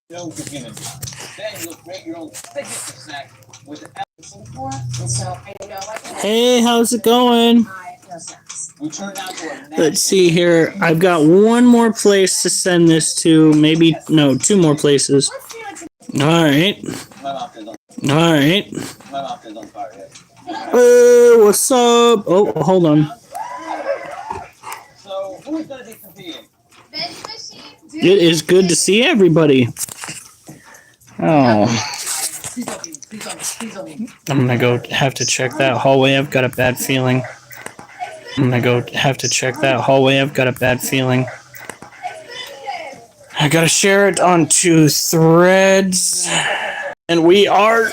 Hey, how's it going? Let's see here. I've got one more place to send this to. Maybe, no, two more places. Alright. Alright. What's up? Oh, hold on. It is good to see everybody. Oh. I'm gonna go have to check that hallway. I've got a bad feeling. I'm gonna go have to check that hallway. I've got a bad feeling. I gotta share it onto threads. And we are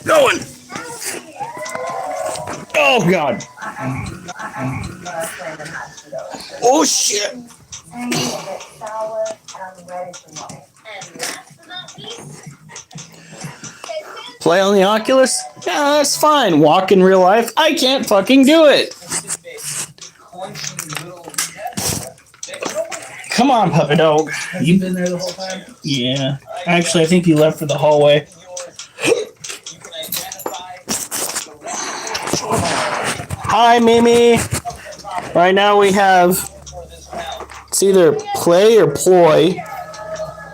going. Oh, God. Oh, shit. Play on the Oculus? Yeah, that's fine. Walk in real life? I can't fucking do it. Come on, puppy dog. You been there the whole time? Yeah. Actually, I think he left for the hallway. Hi, Mimi. Right now we have, it's either play or ploy.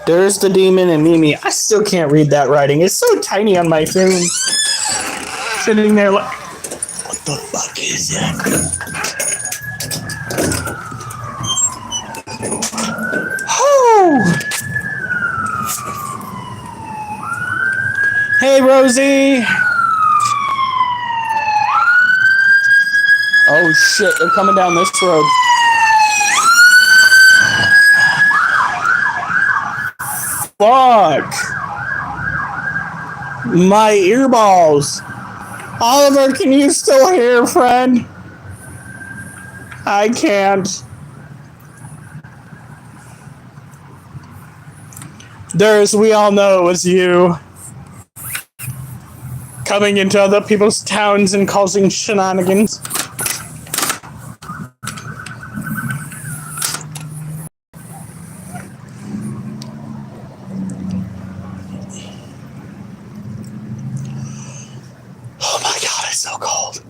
There's the demon and Mimi. I still can't read that writing. It's so tiny on my phone. Sitting there like, what the fuck is that? Oh. Hey, Rosie. Oh shit, they're coming down this road. Fuck. My earballs. Oliver, can you still hear, friend? I can't. We all know it was you. Coming into other people's towns and causing shenanigans. Oh my God, it's so cold.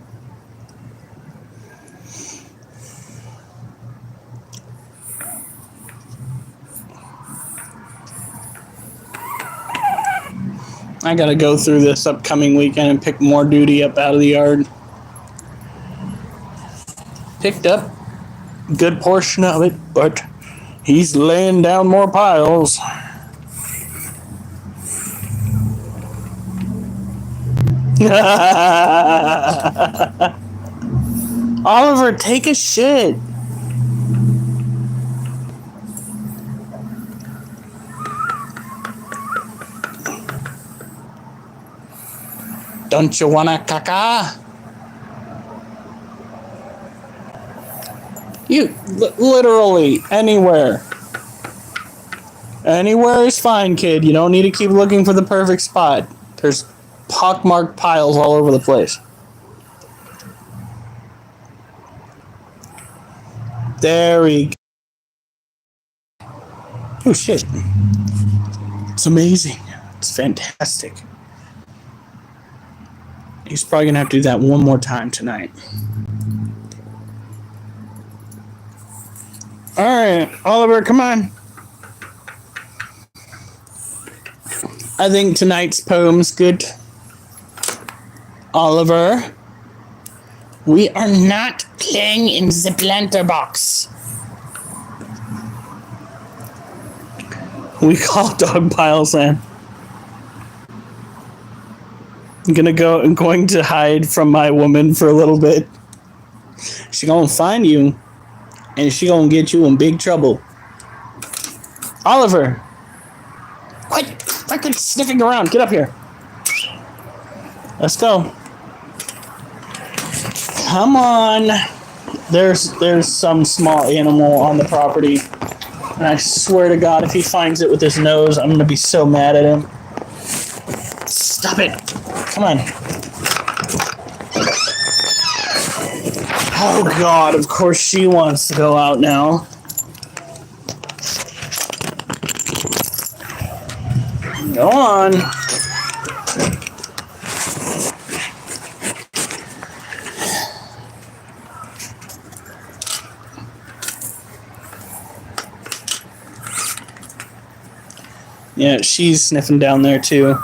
I gotta go through this upcoming weekend and pick more duty up out of the yard. Picked up a good portion of it, but he's laying down more piles. Oliver, take a shit. Don't you wanna caca? You, literally, anywhere. Anywhere is fine, kid. You don't need to keep looking for the perfect spot. There's pockmarked piles all over the place. There we go. Oh, shit. It's amazing. It's fantastic. He's probably going to have to do that one more time tonight. All right, Oliver, come on. I think tonight's poem's good. Oliver, we are not playing in the planter box. We call dog piles in. I'm going to hide from my woman for a little bit. She gonna find you, and she gonna get you in big trouble. Oliver, quit freaking sniffing around. Get up here. Let's go. Come on. There's some small animal on the property, and I swear to God, if he finds it with his nose, I'm gonna be so mad at him. Stop it. Come on. Oh God, of course she wants to go out now. Go on. Yeah, she's sniffing down there too.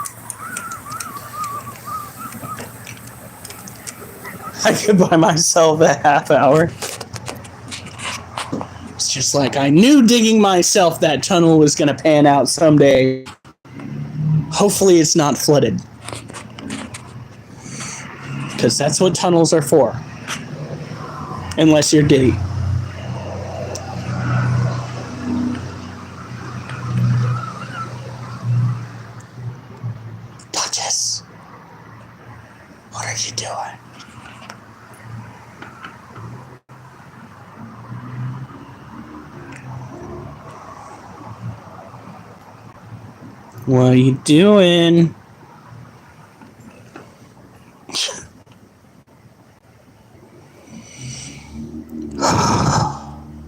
I could buy myself a half hour. It's just like I knew digging myself that tunnel was going to pan out someday. Hopefully it's not flooded. Because that's what tunnels are for. Unless you're Diddy. Duchess, what are you doing? What are you doing?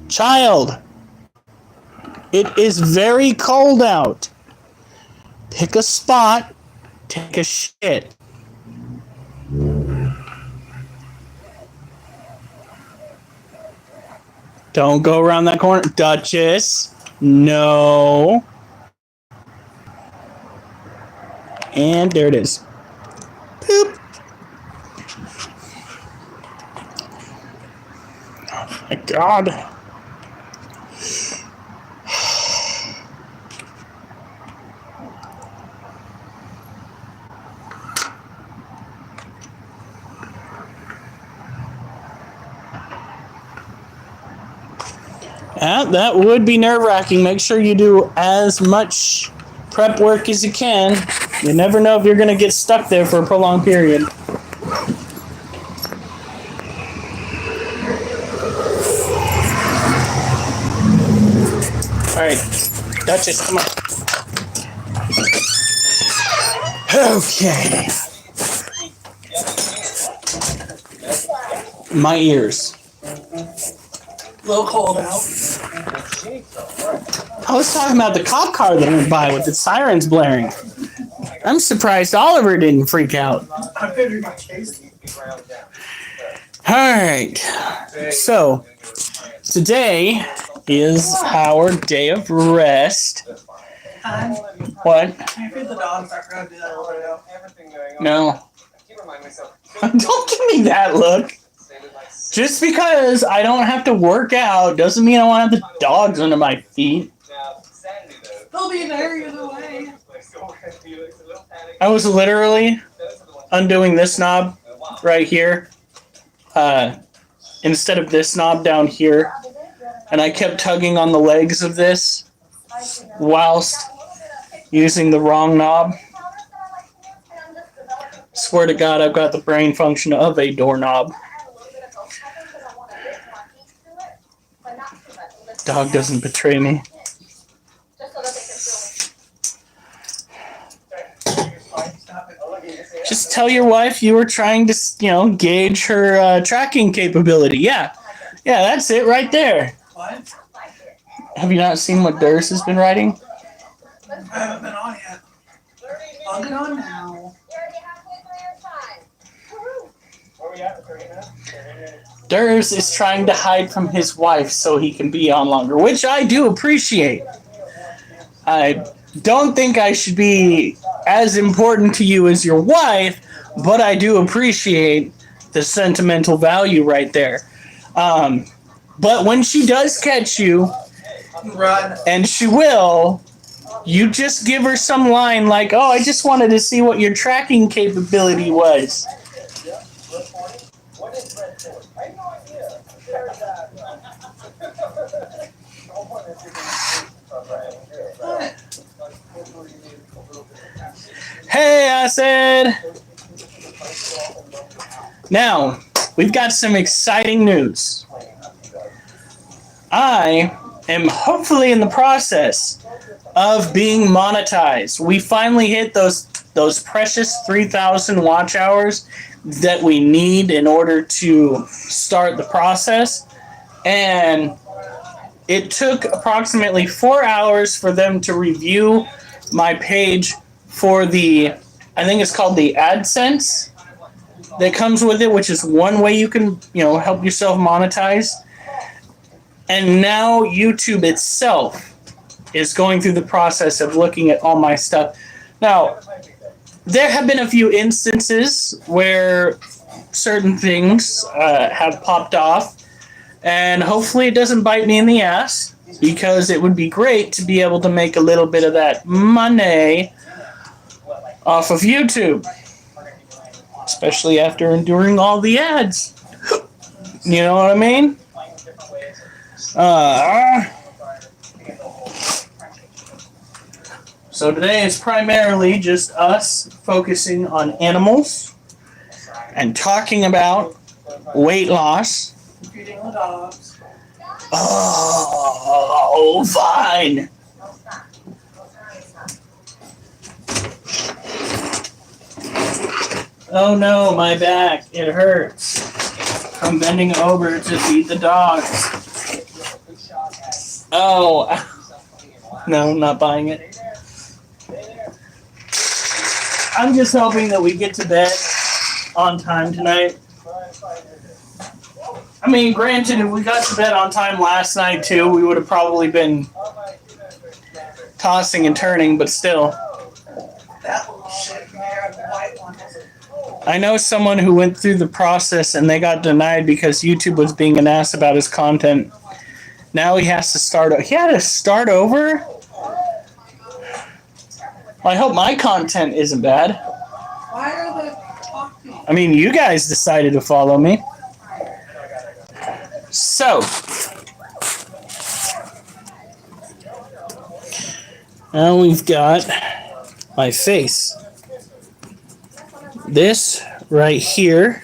Child, it is very cold out. Pick a spot, take a shit. Don't go around that corner. Duchess, no. And there it is. Poop. Oh my God. That would be nerve-wracking. Make sure you do as much prep work as you can. You never know if you're going to get stuck there for a prolonged period. Alright, Duchess, come on. Okay. My ears. A little cold out. I was talking about the cop car that went by with its sirens blaring. I'm surprised Oliver didn't freak out. Alright. So, today is our day of rest. What? No. Don't give me that look. Just because I don't have to work out doesn't mean I want to have the dogs under my feet. They'll be there either way. I was literally undoing this knob right here instead of this knob down here. And I kept tugging on the legs of this whilst using the wrong knob. Swear to God, I've got the brain function of a doorknob. Dog doesn't betray me. Just tell your wife you were trying to, gauge her tracking capability. Yeah, that's it right there. What? Have you not seen what Durst has been writing? I haven't been on yet. I'll get on now. Durst is trying to hide from his wife so he can be on longer, which I do appreciate. I don't think I should be as important to you as your wife, but I do appreciate the sentimental value right there. But when she does catch you, Run. and she will, you just give her some line like, "Oh, I just wanted to see what your tracking capability was." Hey, I said. Now, we've got some exciting news. I am hopefully in the process of being monetized. We finally hit those precious 3,000 watch hours that we need in order to start the process. And it took approximately 4 hours for them to review my page for the, I think it's called the AdSense that comes with it, which is one way you can, help yourself monetize. And now YouTube itself is going through the process of looking at all my stuff. Now, there have been a few instances where certain things have popped off, and hopefully it doesn't bite me in the ass, because it would be great to be able to make a little bit of that money off of YouTube, especially after enduring all the ads. You know what I mean? So today is primarily just us focusing on animals and talking about weight loss. Feeding the dogs. Oh, fine. Oh no, my back. It hurts. I'm bending over to feed the dogs. Oh. No, not buying it. I'm just hoping that we get to bed on time tonight. I mean, granted, if we got to bed on time last night too, we would have probably been tossing and turning, but still. That little shit there, the white one. I know someone who went through the process and they got denied because YouTube was being an ass about his content. Now he has to start. He had to start over? Well, I hope my content isn't bad. Why are they talking? I mean, you guys decided to follow me. So, now we've got my face. This right here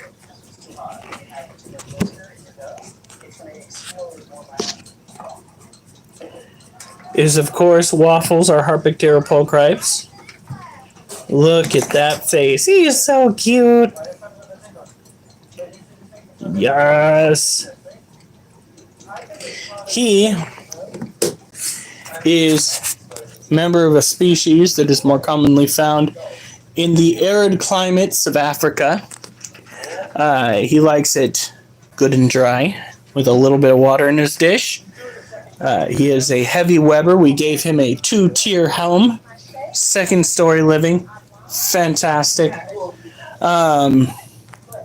is, of course, Waffles, our Harpicteropulcripes. Look at that face. He's so cute. Yes. He is a member of a species that is more commonly found in the arid climates of Africa. He likes it good and dry with a little bit of water in his dish. He is a heavy Weber. We gave him a 2-tier helm, second story living. Fantastic.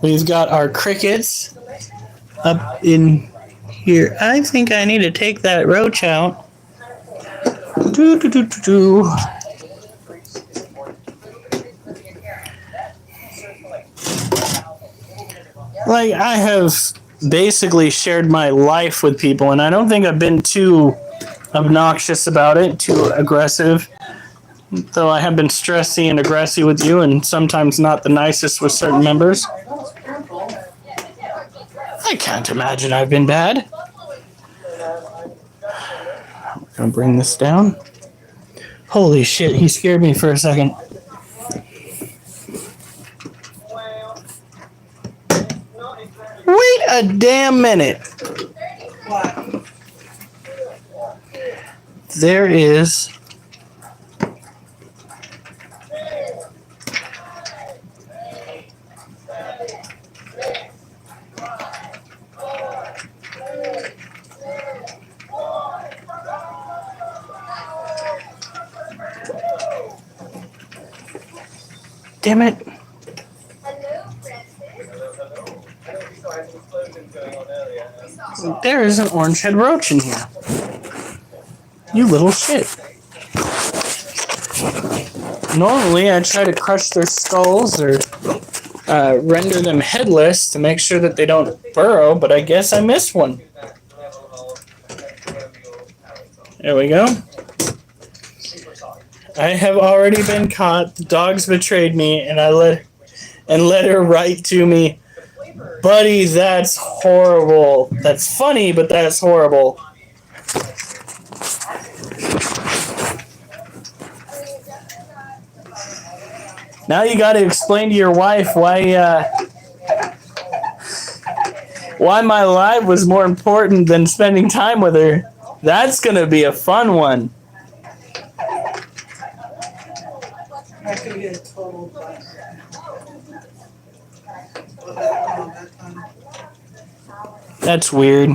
We've got our crickets up in here. I think I need to take that roach out. Like, I have basically shared my life with people, and I don't think I've been too obnoxious about it, too aggressive. Though I have been stressy and aggressive with you, and sometimes not the nicest with certain members. I can't imagine I've been bad. I'm gonna bring this down. Holy shit, he scared me for a second. Wait a damn minute. What? There is... Damn it. There is an orange-head roach in here. You little shit. Normally, I try to crush their skulls or render them headless to make sure that they don't burrow, but I guess I missed one. There we go. I have already been caught. The dogs betrayed me, and I let her write to me, "Buddy, that's horrible. That's funny, but that's horrible." Now you got to explain to your wife why my life was more important than spending time with her. That's gonna be a fun one. I could get a total class. Well, I don't know that time. That's weird.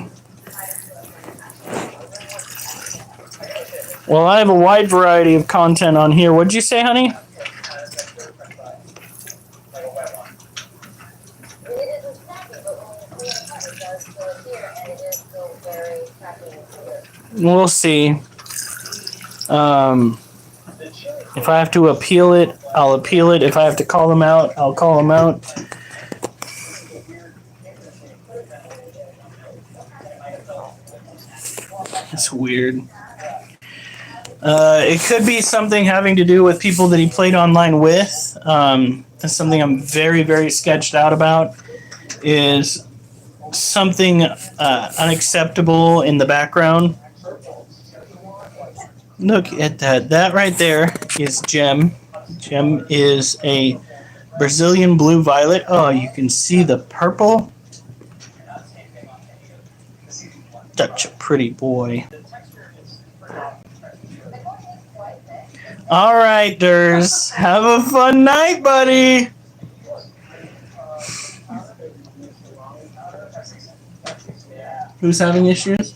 Well, I have a wide variety of content on here. What'd you say, honey? We'll see. If I have to appeal it, I'll appeal it. If I have to call them out, I'll call them out. It's weird. It could be something having to do with people that he played online with. That's something I'm very, very sketched out about. Is something unacceptable in the background. Look at that. That right there is Gem. Gem is a Brazilian blue violet. Oh, you can see the purple. Such a pretty boy. All right, Durs. Have a fun night, buddy. Who's having issues?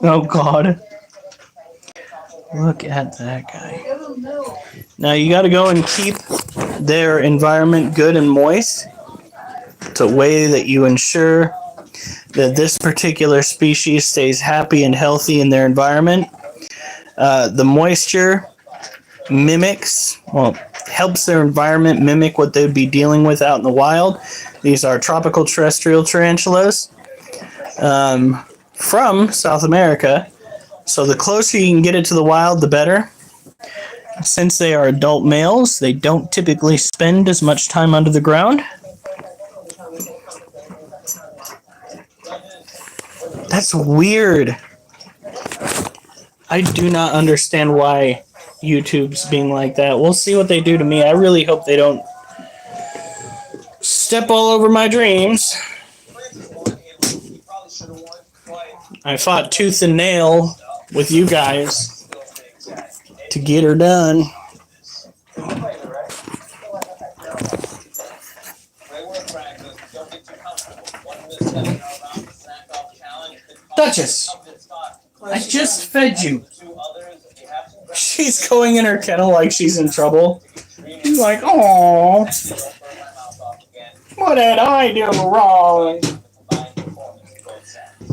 Oh, God. Look at that guy. Now, you got to go and keep their environment good and moist. It's a way that you ensure that this particular species stays happy and healthy in their environment. The moisture helps their environment mimic what they'd be dealing with out in the wild. These are tropical terrestrial tarantulas from South America. So the closer you can get it to the wild, the better. Since they are adult males, they don't typically spend as much time under the ground. That's weird. I do not understand why YouTube's being like that. We'll see what they do to me. I really hope they don't step all over my dreams. I fought tooth and nail with you guys to get her done. Duchess, I just fed you. She's going in her kennel like she's in trouble. She's like, "Oh, what did I do wrong?"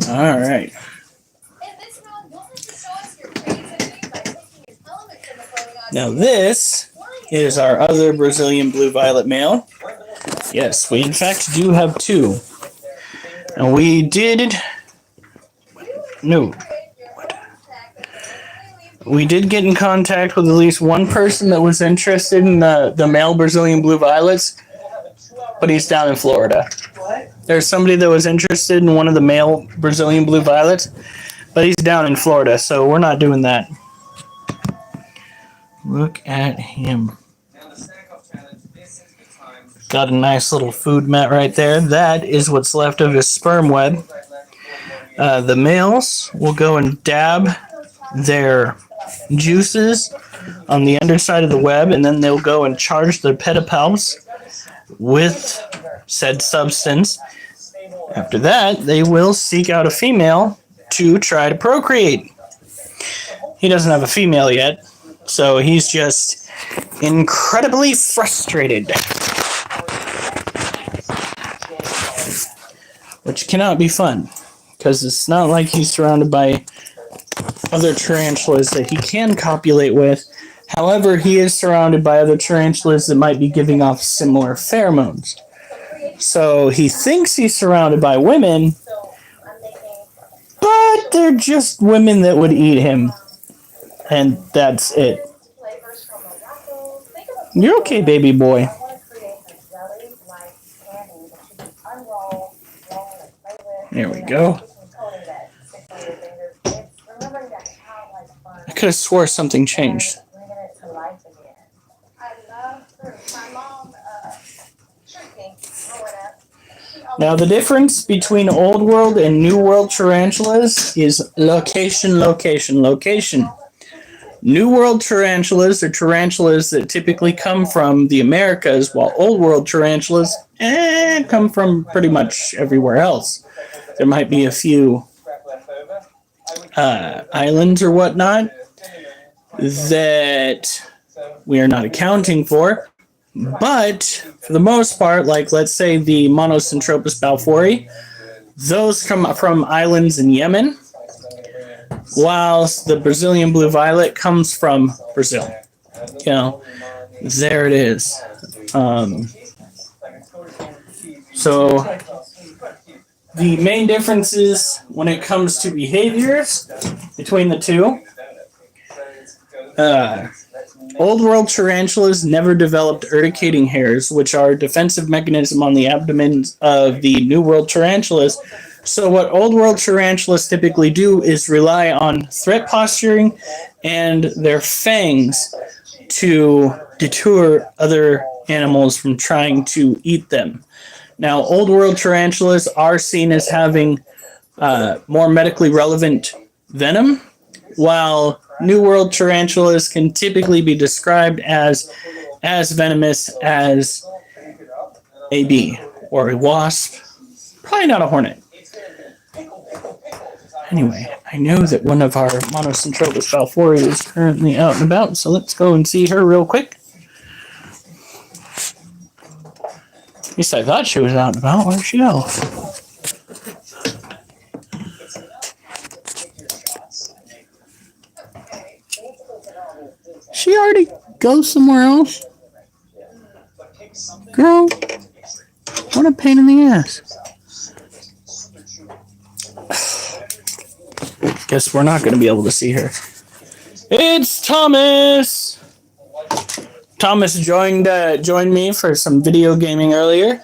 All right. Now this is our other Brazilian blue violet male. Yes, we in fact do have two. And we did... No. We did get in contact with at least one person that was interested in the male Brazilian blue violets, but he's down in Florida. There's somebody that was interested in one of the male Brazilian blue violets, but he's down in Florida, so we're not doing that. Look at him. Got a nice little food mat right there. That is what's left of his sperm web. The males will go and dab their juices on the underside of the web, and then they'll go and charge their pedipalps with said substance. After that, they will seek out a female to try to procreate. He doesn't have a female yet, so he's just incredibly frustrated. Which cannot be fun, because it's not like he's surrounded by other tarantulas that he can copulate with. However, he is surrounded by other tarantulas that might be giving off similar pheromones. So he thinks he's surrounded by women, but they're just women that would eat him. And that's it. You're okay, baby boy. There we go. I could have swore something changed. Now, the difference between Old World and New World tarantulas is location, location, location. New World tarantulas are tarantulas that typically come from the Americas, while Old World tarantulas come from pretty much everywhere else. There might be a few islands or whatnot that we are not accounting for. But for the most part, like let's say the Monocentropas balfouri, those come from islands in Yemen, whilst the Brazilian blue violet comes from Brazil. You know, there it is. So the main differences when it comes to behaviors between the two. Old World tarantulas never developed urticating hairs, which are a defensive mechanism on the abdomen of the New World tarantulas. So what Old World tarantulas typically do is rely on threat posturing and their fangs to deter other animals from trying to eat them. Now, Old World tarantulas are seen as having more medically relevant venom, while New World tarantulas can typically be described as venomous as a bee or a wasp. Probably not a hornet. Anyway, I know that one of our Monocentropas balfouri is currently out and about, so let's go and see her real quick. At least I thought she was out and about. Where'd she go? She already go somewhere else? Girl, what a pain in the ass. Guess we're not going to be able to see her. It's Thomas! Thomas joined me for some video gaming earlier.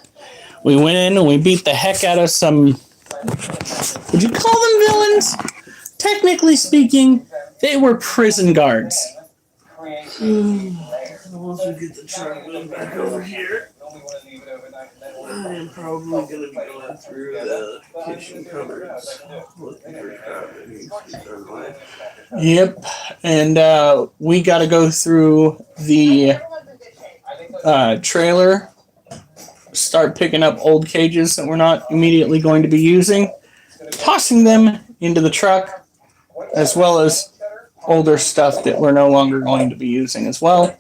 We went in and we beat the heck out of some... Would you call them villains? Technically speaking, they were prison guards. Once we get the chocolate back over here, I am probably going to be going through the kitchen cupboards looking for crap that needs to be done with. Yep, and we got to go through the trailer, start picking up old cages that we're not immediately going to be using, tossing them into the truck, as well as older stuff that we're no longer going to be using as well.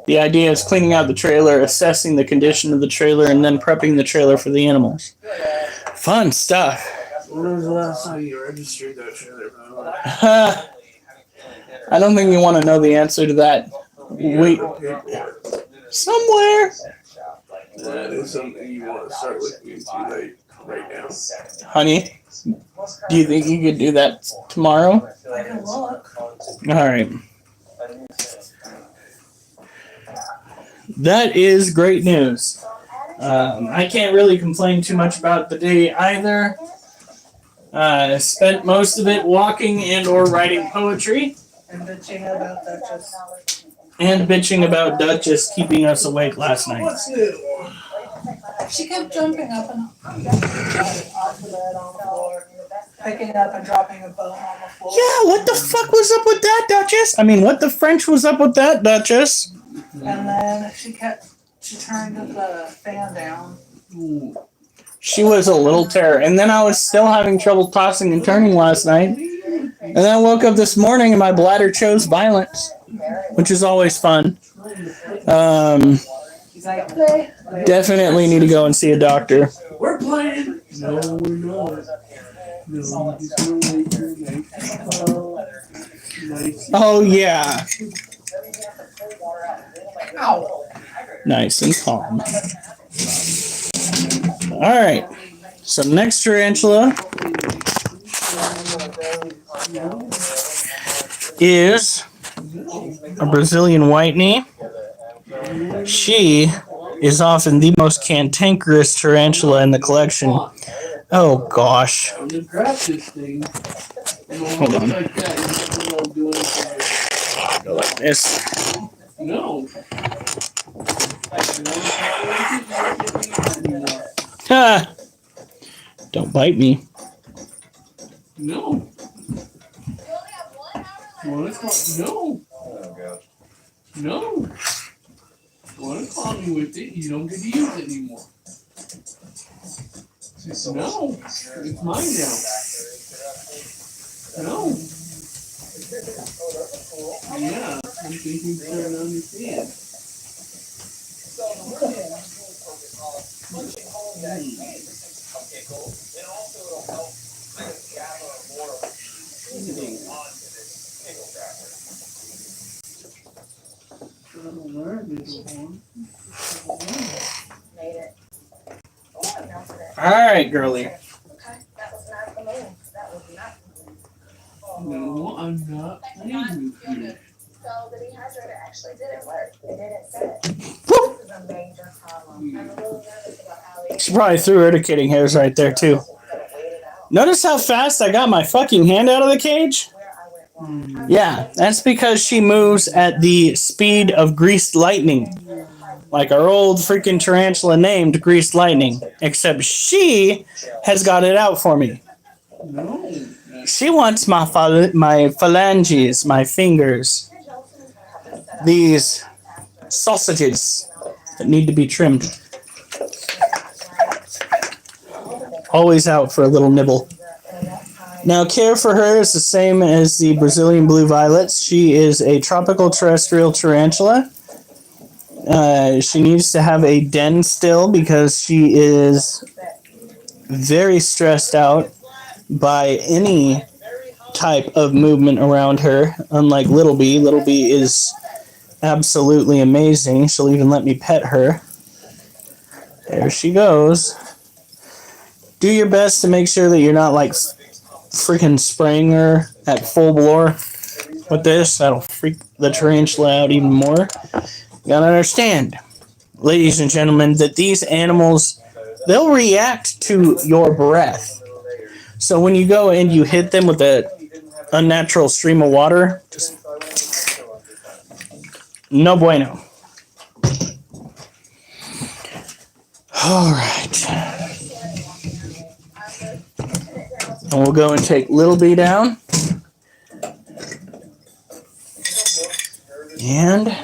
The idea is cleaning out the trailer, assessing the condition of the trailer, and then prepping the trailer for the animals. Fun stuff. When was the last time you registered that trailer? I don't think you want to know the answer to that. Wait, somewhere. That is something you want to start looking into right now. Honey, do you think you could do that tomorrow? I can look. All right. That is great news. I can't really complain too much about the day either. Spent most of it walking and or writing poetry. And bitching about Duchess. And bitching about Duchess keeping us awake last night. What's new? She kept jumping up and off the bed on the floor, picking up and dropping a bone on the floor. Yeah, what the fuck was up with that, Duchess? I mean, what the French was up with that, Duchess? And then she turned the fan down. She was a little terror. And then I was still having trouble tossing and turning last night. And then I woke up this morning and my bladder chose violence, which is always fun. Definitely need to go and see a doctor. We're playing. No, we're not. No, just gonna wait your nice. Oh, yeah. Ow. Nice and calm. All right. So next tarantula is a Brazilian white knee. She is often the most cantankerous tarantula in the collection. Oh gosh. Grab this thing. Hold on. Like that. You Go like this. No. Ah! Don't bite me. No. Well, it's not, no. No. You want to call me with it, you don't get to use it anymore. She said, no, it's mine now. No. Yeah, I'm thinking starting to understand. All right, girly. No, I'm not playing with you. So the dehydrator actually didn't work. It didn't set. This is a major problem. I'm really nervous about how She probably threw her kitting hairs right there, too. Notice how fast I got my fucking hand out of the cage? Yeah, that's because she moves at the speed of greased lightning. Like our old freaking tarantula named Greased Lightning. Except she has got it out for me. No. She wants my phalanges, my fingers. These sausages that need to be trimmed. Always out for a little nibble. Now, care for her is the same as the Brazilian blue violets. She is a tropical terrestrial tarantula. She needs to have a den still because she is very stressed out by any type of movement around her. Unlike Little Bee. Little Bee is absolutely amazing. She'll even let me pet her. There she goes. Do your best to make sure that you're not like freaking spraying her at full bore with this. That'll freak the tarantula out even more. You gotta understand, ladies and gentlemen, that these animals, they'll react to your breath. So when you go and you hit them with a unnatural stream of water, just no bueno. All right. And we'll go and take Little Bee down. And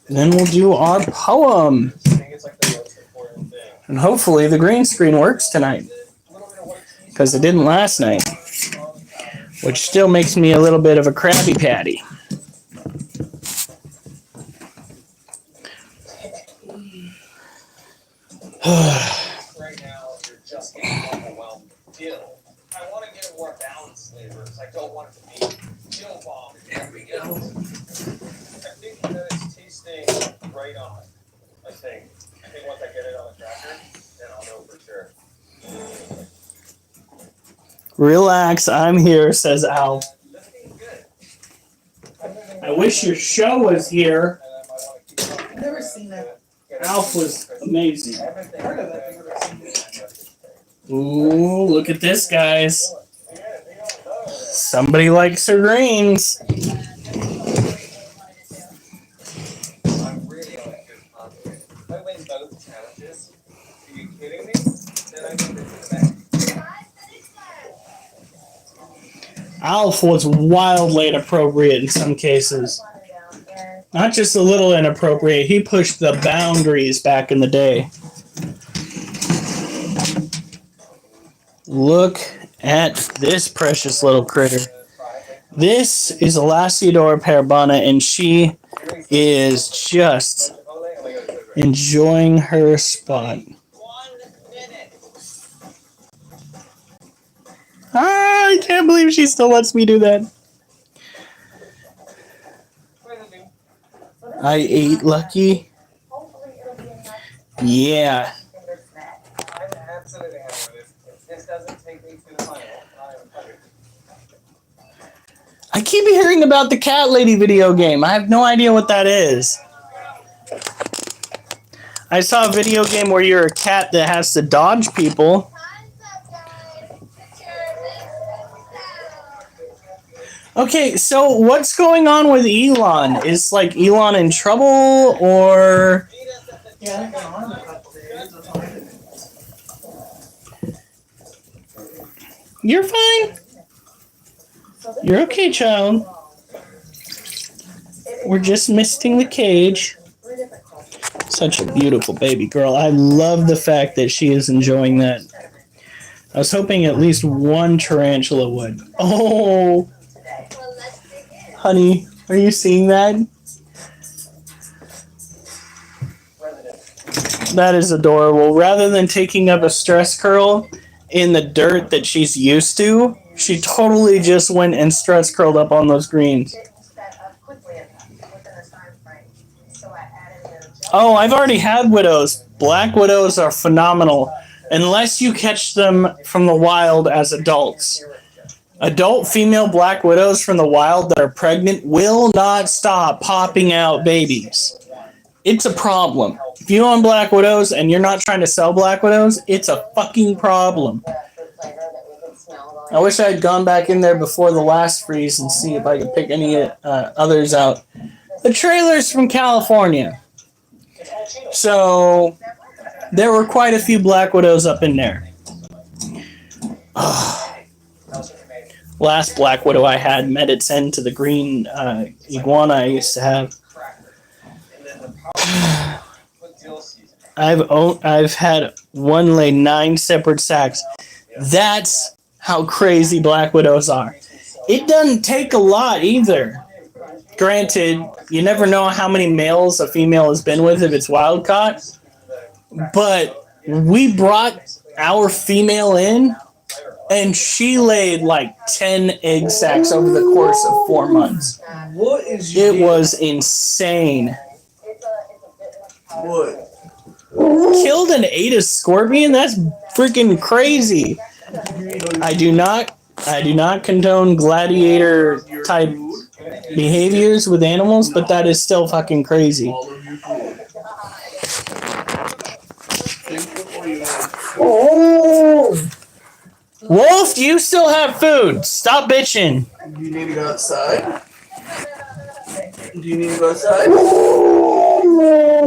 then we'll do our poem. And hopefully the green screen works tonight. Because it didn't last night. Which still makes me a little bit of a Krabby Patty. Right now, you're just getting overwhelmed. Dill. I want to get a more balanced flavors. I don't want it to be dill bomb. There we go. I think that it's tasting right on. I think once I get it on the cracker, then I'll know for sure. Relax, I'm here, says Al. This tastes good. I wish your show was here. And I might want to keep I've never seen it. Alf was amazing. everything. Heard of it, I've never seen it. Ooh, look at this, guys. Somebody likes her greens. I really like good pasta. If I win both challenges, are you kidding me? Then I get this in the bag. Alf was wildly inappropriate in some cases. Not just a little inappropriate, he pushed the boundaries back in the day. Look at this precious little critter. This is a Lasiodora parabana, and she is just enjoying her spot. Ah, I can't believe she still lets me do that. I ate Lucky. Yeah. I'm absolutely happy with this. If this doesn't take me to the final, I'm hungry. I keep hearing about the cat lady video game. I have no idea what that is. I saw a video game where you're a cat that has to dodge people. Okay, so what's going on with Elon? Is like Elon in trouble or? Yeah, I've been on a couple days. That's all I did. You're fine. You're okay, child. We're just misting the cage. Such a beautiful baby girl. I love the fact that she is enjoying that. I was hoping at least one tarantula would. Oh, honey, are you seeing that? That is adorable. Rather than taking up a stress curl in the dirt that she's used to, she totally just went and stress curled up on those greens. Oh, I've already had widows. Black widows are phenomenal, unless you catch them from the wild as adults. Adult female black widows from the wild that are pregnant will not stop popping out babies. It's a problem. If you own black widows and you're not trying to sell black widows, it's a fucking problem. I wish I had gone back in there before the last freeze and see if I could pick any others out. The trailer's from California. So there were quite a few black widows up in there. Last black widow I had met its end to the green iguana I used to have. I've had one lay 9 separate sacks. That's how crazy black widows are. It doesn't take a lot either. Granted, you never know how many males a female has been with if it's wild caught. But we brought our female in, and she laid like 10 egg sacs over the course of 4 months. What is your It was insane. What? Killed and ate a scorpion? That's freaking crazy. I do not condone gladiator type behaviors with animals, but that is still fucking crazy. All of your food. Think before you answer. Oh! Wolf, do you still have food? Stop bitching. Do you need to go outside? Do you need to go outside?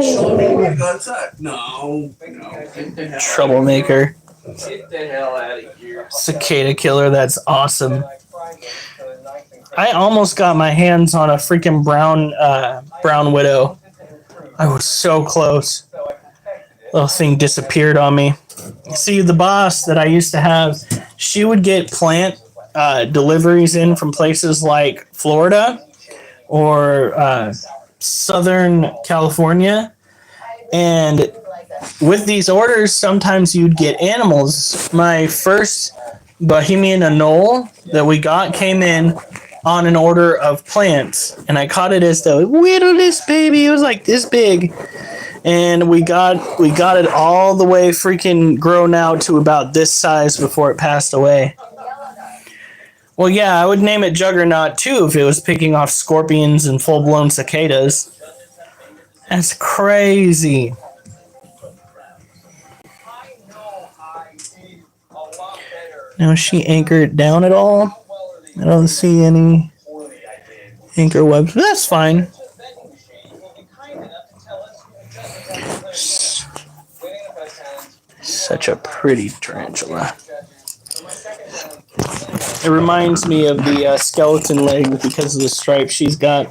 Show me you need to go outside. No. Get the hell Troublemaker. Get the hell out of here. Cicada killer, that's awesome. I almost got my hands on a freaking brown widow. I was so close. Little thing disappeared on me. See, the boss that I used to have, she would get plant deliveries in from places like Florida or Southern California. And with these orders, sometimes you'd get animals. My first Bohemian anole that we got came in on an order of plants, and I caught it as the littlest baby. It was like this big, and we got it all the way freaking grown out to about this size before it passed away. Well, yeah, I would name it Juggernaut too if it was picking off scorpions and full-blown cicadas. That's crazy. Now, is she anchored down at all? I don't see any anchor webs. That's fine. Such a pretty tarantula. It reminds me of the skeleton leg because of the stripe she's got.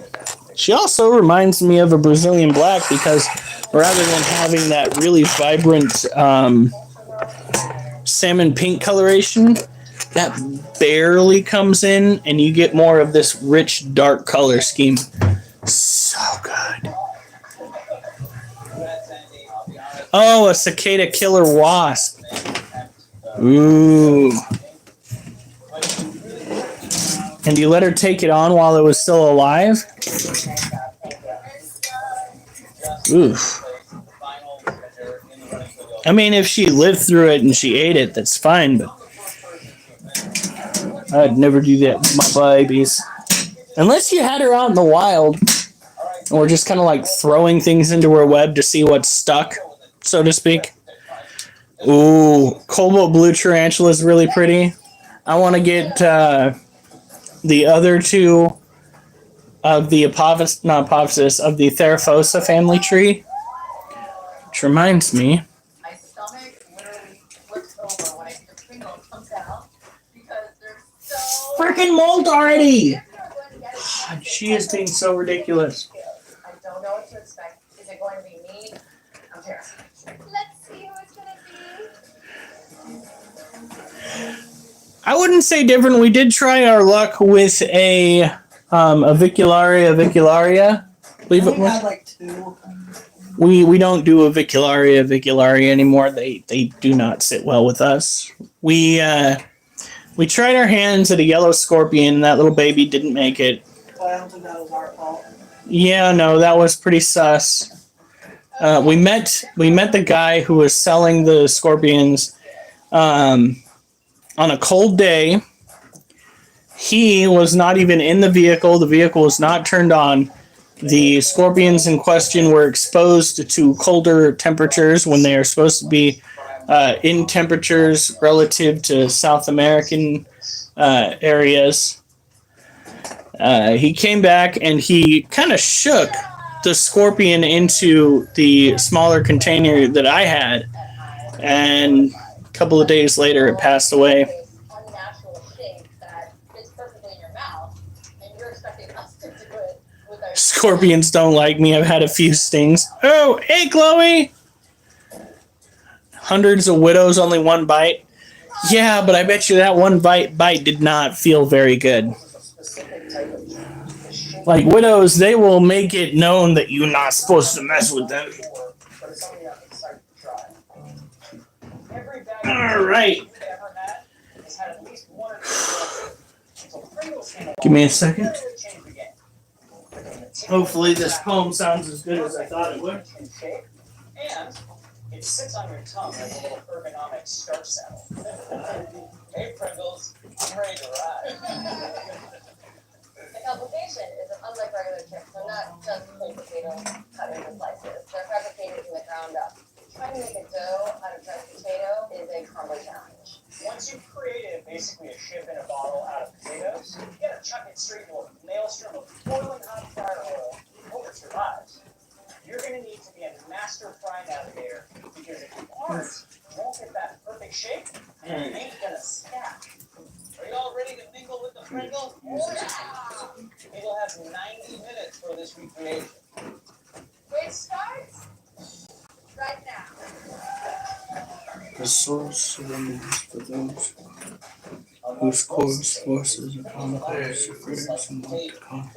She also reminds me of a Brazilian black because rather than having that really vibrant salmon pink coloration, that barely comes in and you get more of this rich dark color scheme. So good. Oh, a cicada killer wasp. Ooh. And you let her take it on while it was still alive? Oof. I mean, if she lived through it and she ate it, that's fine, but I'd never do that with my babies. Unless you had her out in the wild and we're just kind of like throwing things into her web to see what's stuck, so to speak. Ooh, cobalt blue tarantula is really pretty. I want to get the other two of the not Apophysis, of the Theraphosa family tree. Which reminds me. My stomach literally flips over when the finger comes out because they're so Freaking molt already! God, she is being so ridiculous. I don't know what to expect. Is it going to be me? I'm terrified. Let's see who it's going to be. I wouldn't say different. We did try our luck with a avicularia. I Believe it only was. had like 2. We don't do avicularia anymore. They do not sit well with us. We tried our hands at a yellow scorpion. That little baby didn't make it. But I don't think that was our fault. Yeah, no, that was pretty sus. We met the guy who was selling the scorpions on a cold day. He was not even in the vehicle. The vehicle was not turned on. The scorpions in question were exposed to colder temperatures when they are supposed to be in temperatures relative to South American areas. He came back and he kind of shook the scorpion into the smaller container that I had, and a couple of days later it passed away. Unnatural shape that fits perfectly in your mouth, and you're expecting us to do it with our Scorpions don't like me. I've had a few stings. Oh, hey, Chloe! Hundreds of widows, only one bite. Yeah, but I bet you that one bite did not feel very good. Like widows, they will make it known that you're not supposed to mess with them. All right. Give me a second. Hopefully this poem sounds as good as I thought it would. And it sits on your tongue like a little ergonomic starch saddle. Hey Pringles, I'm ready to ride. The complication is that unlike regular chips, they're not just whole potato cut into slices. They're fabricated from the ground up. Trying to make a dough out of dry potato is a crumble challenge. Once you've created basically a ship in a bottle out of potatoes, you gotta chuck it straight into a maelstrom of boiling hot fryer oil. Hope it survives. You're gonna need to be a master fry navigator, because if you aren't, you won't get that perfect shape, and it ain't gonna stack. Are you all ready to mingle with the Pringle? Yeah! It'll have 90 minutes for this recreation. Which starts right now. The source of remorse for those whose course forces upon the course of critters and want to come.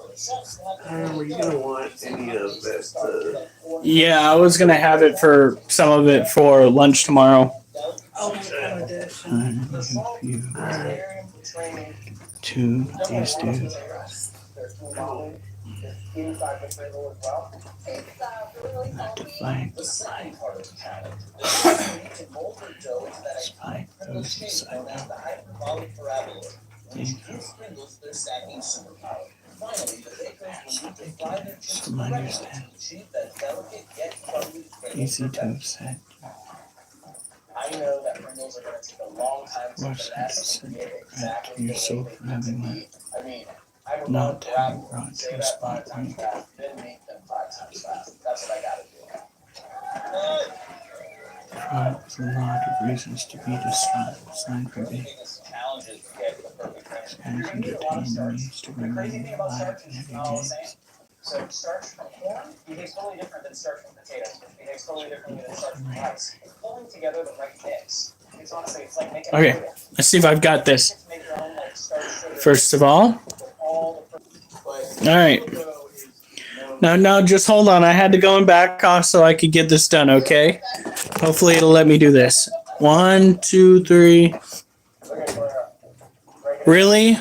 Were you gonna want any of that? Yeah, I was gonna have it for some of it for lunch tomorrow. I'll make a dish. I'm confused. To these dudes. Not to fight Second part of the challenge. despite those inside out. From my understanding, easy to have said. I know that Pringles are going to take a long time to Worse than finesse said, and get grant exactly your the soul way for having they left, need. I mean, I would not love to having grab brought say to a that spot 5 times fast, then make them 5 times fast. That's what I gotta do. fraught with a lot of reasons to be distraught, signed for The being biggest challenge is to get the perfect mix. and You're gonna need a lot of entertained starch. needs to The crazy remain thing about alive starch in is it's every not all the day. same. So starch from corn behaves totally different than starch from potatoes. It behaves totally differently than starch from rice. It's pulling together the right mix. It's honestly, it's like making Okay. a noodle. Let's see if I've got this. You get to make your own, like, starch sugar First of all, with all the all right. No, just hold on. I had to go and back off so I could get this done, okay? Hopefully it'll let me do this. 1, 2, 3. Really?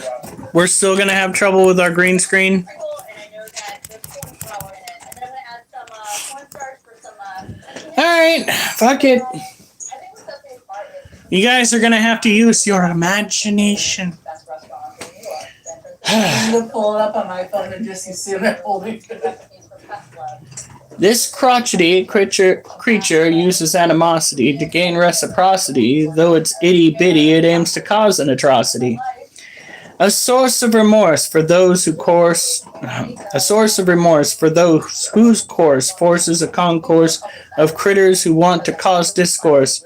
We're still gonna have trouble with our green screen? And I know that there's corn flour in it. And then I'm gonna add some cornstarch for some. Alright, fuck it. I think what's the best part is You guys are gonna have to use your imagination. best restaurant in New York. I'm gonna pull it up on my phone and just assume it holding it. Recipes for Tesla. This crotchety creature uses animosity to gain reciprocity, though it's itty bitty, it aims to cause an atrocity. A source of remorse for those whose course forces a concourse of critters who want to cause discourse,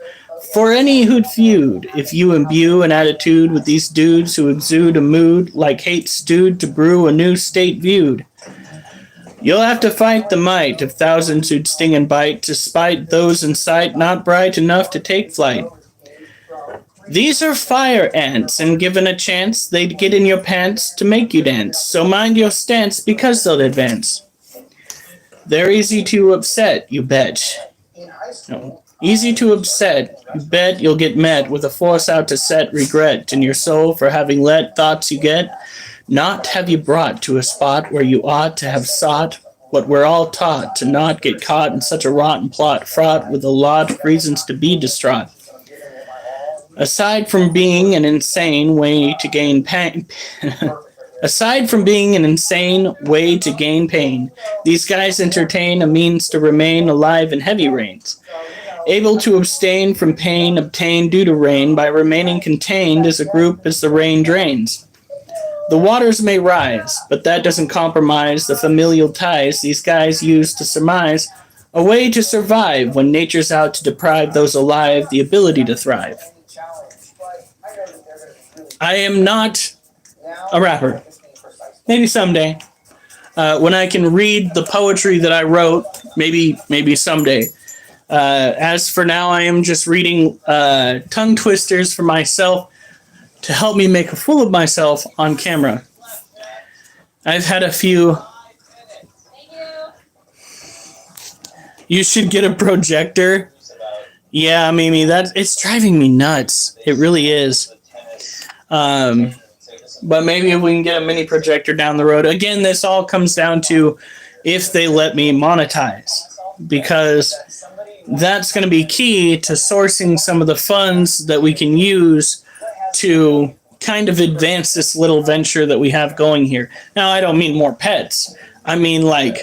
For any who'd feud, if you imbue an attitude with these dudes who exude a mood like hate stewed to brew a new state viewed, you'll have to fight the might of thousands who'd sting and bite to spite those in sight not bright enough to take flight. These are fire ants, and given a chance, they'd get in your pants to make you dance. So mind your stance, because they'll advance. They're easy to upset, you bet. No. Easy to upset, you bet you'll get met with a force out to set regret in your soul for having let thoughts you get not have you brought to a spot where you ought to have sought what we're all taught to not get caught in such a rotten plot fraught with a lot of reasons to be distraught. Aside from being an insane way to gain pain, aside from being an insane way to gain pain, these guys entertain a means to remain alive in heavy rains, able to abstain from pain obtained due to rain by remaining contained as a group as the rain drains. The waters may rise, but that doesn't compromise the familial ties these guys use to surmise a way to survive when nature's out to deprive those alive the ability to thrive. I am not a rapper. Maybe someday. When I can read the poetry that I wrote, maybe someday. As for now, I am just reading tongue twisters for myself to help me make a fool of myself on camera. I've had a few. You should get a projector. Yeah, Mimi, it's driving me nuts. It really is. But maybe if we can get a mini projector down the road. Again, this all comes down to if they let me monetize, because that's going to be key to sourcing some of the funds that we can use to kind of advance this little venture that we have going here. Now, I don't mean more pets. I mean like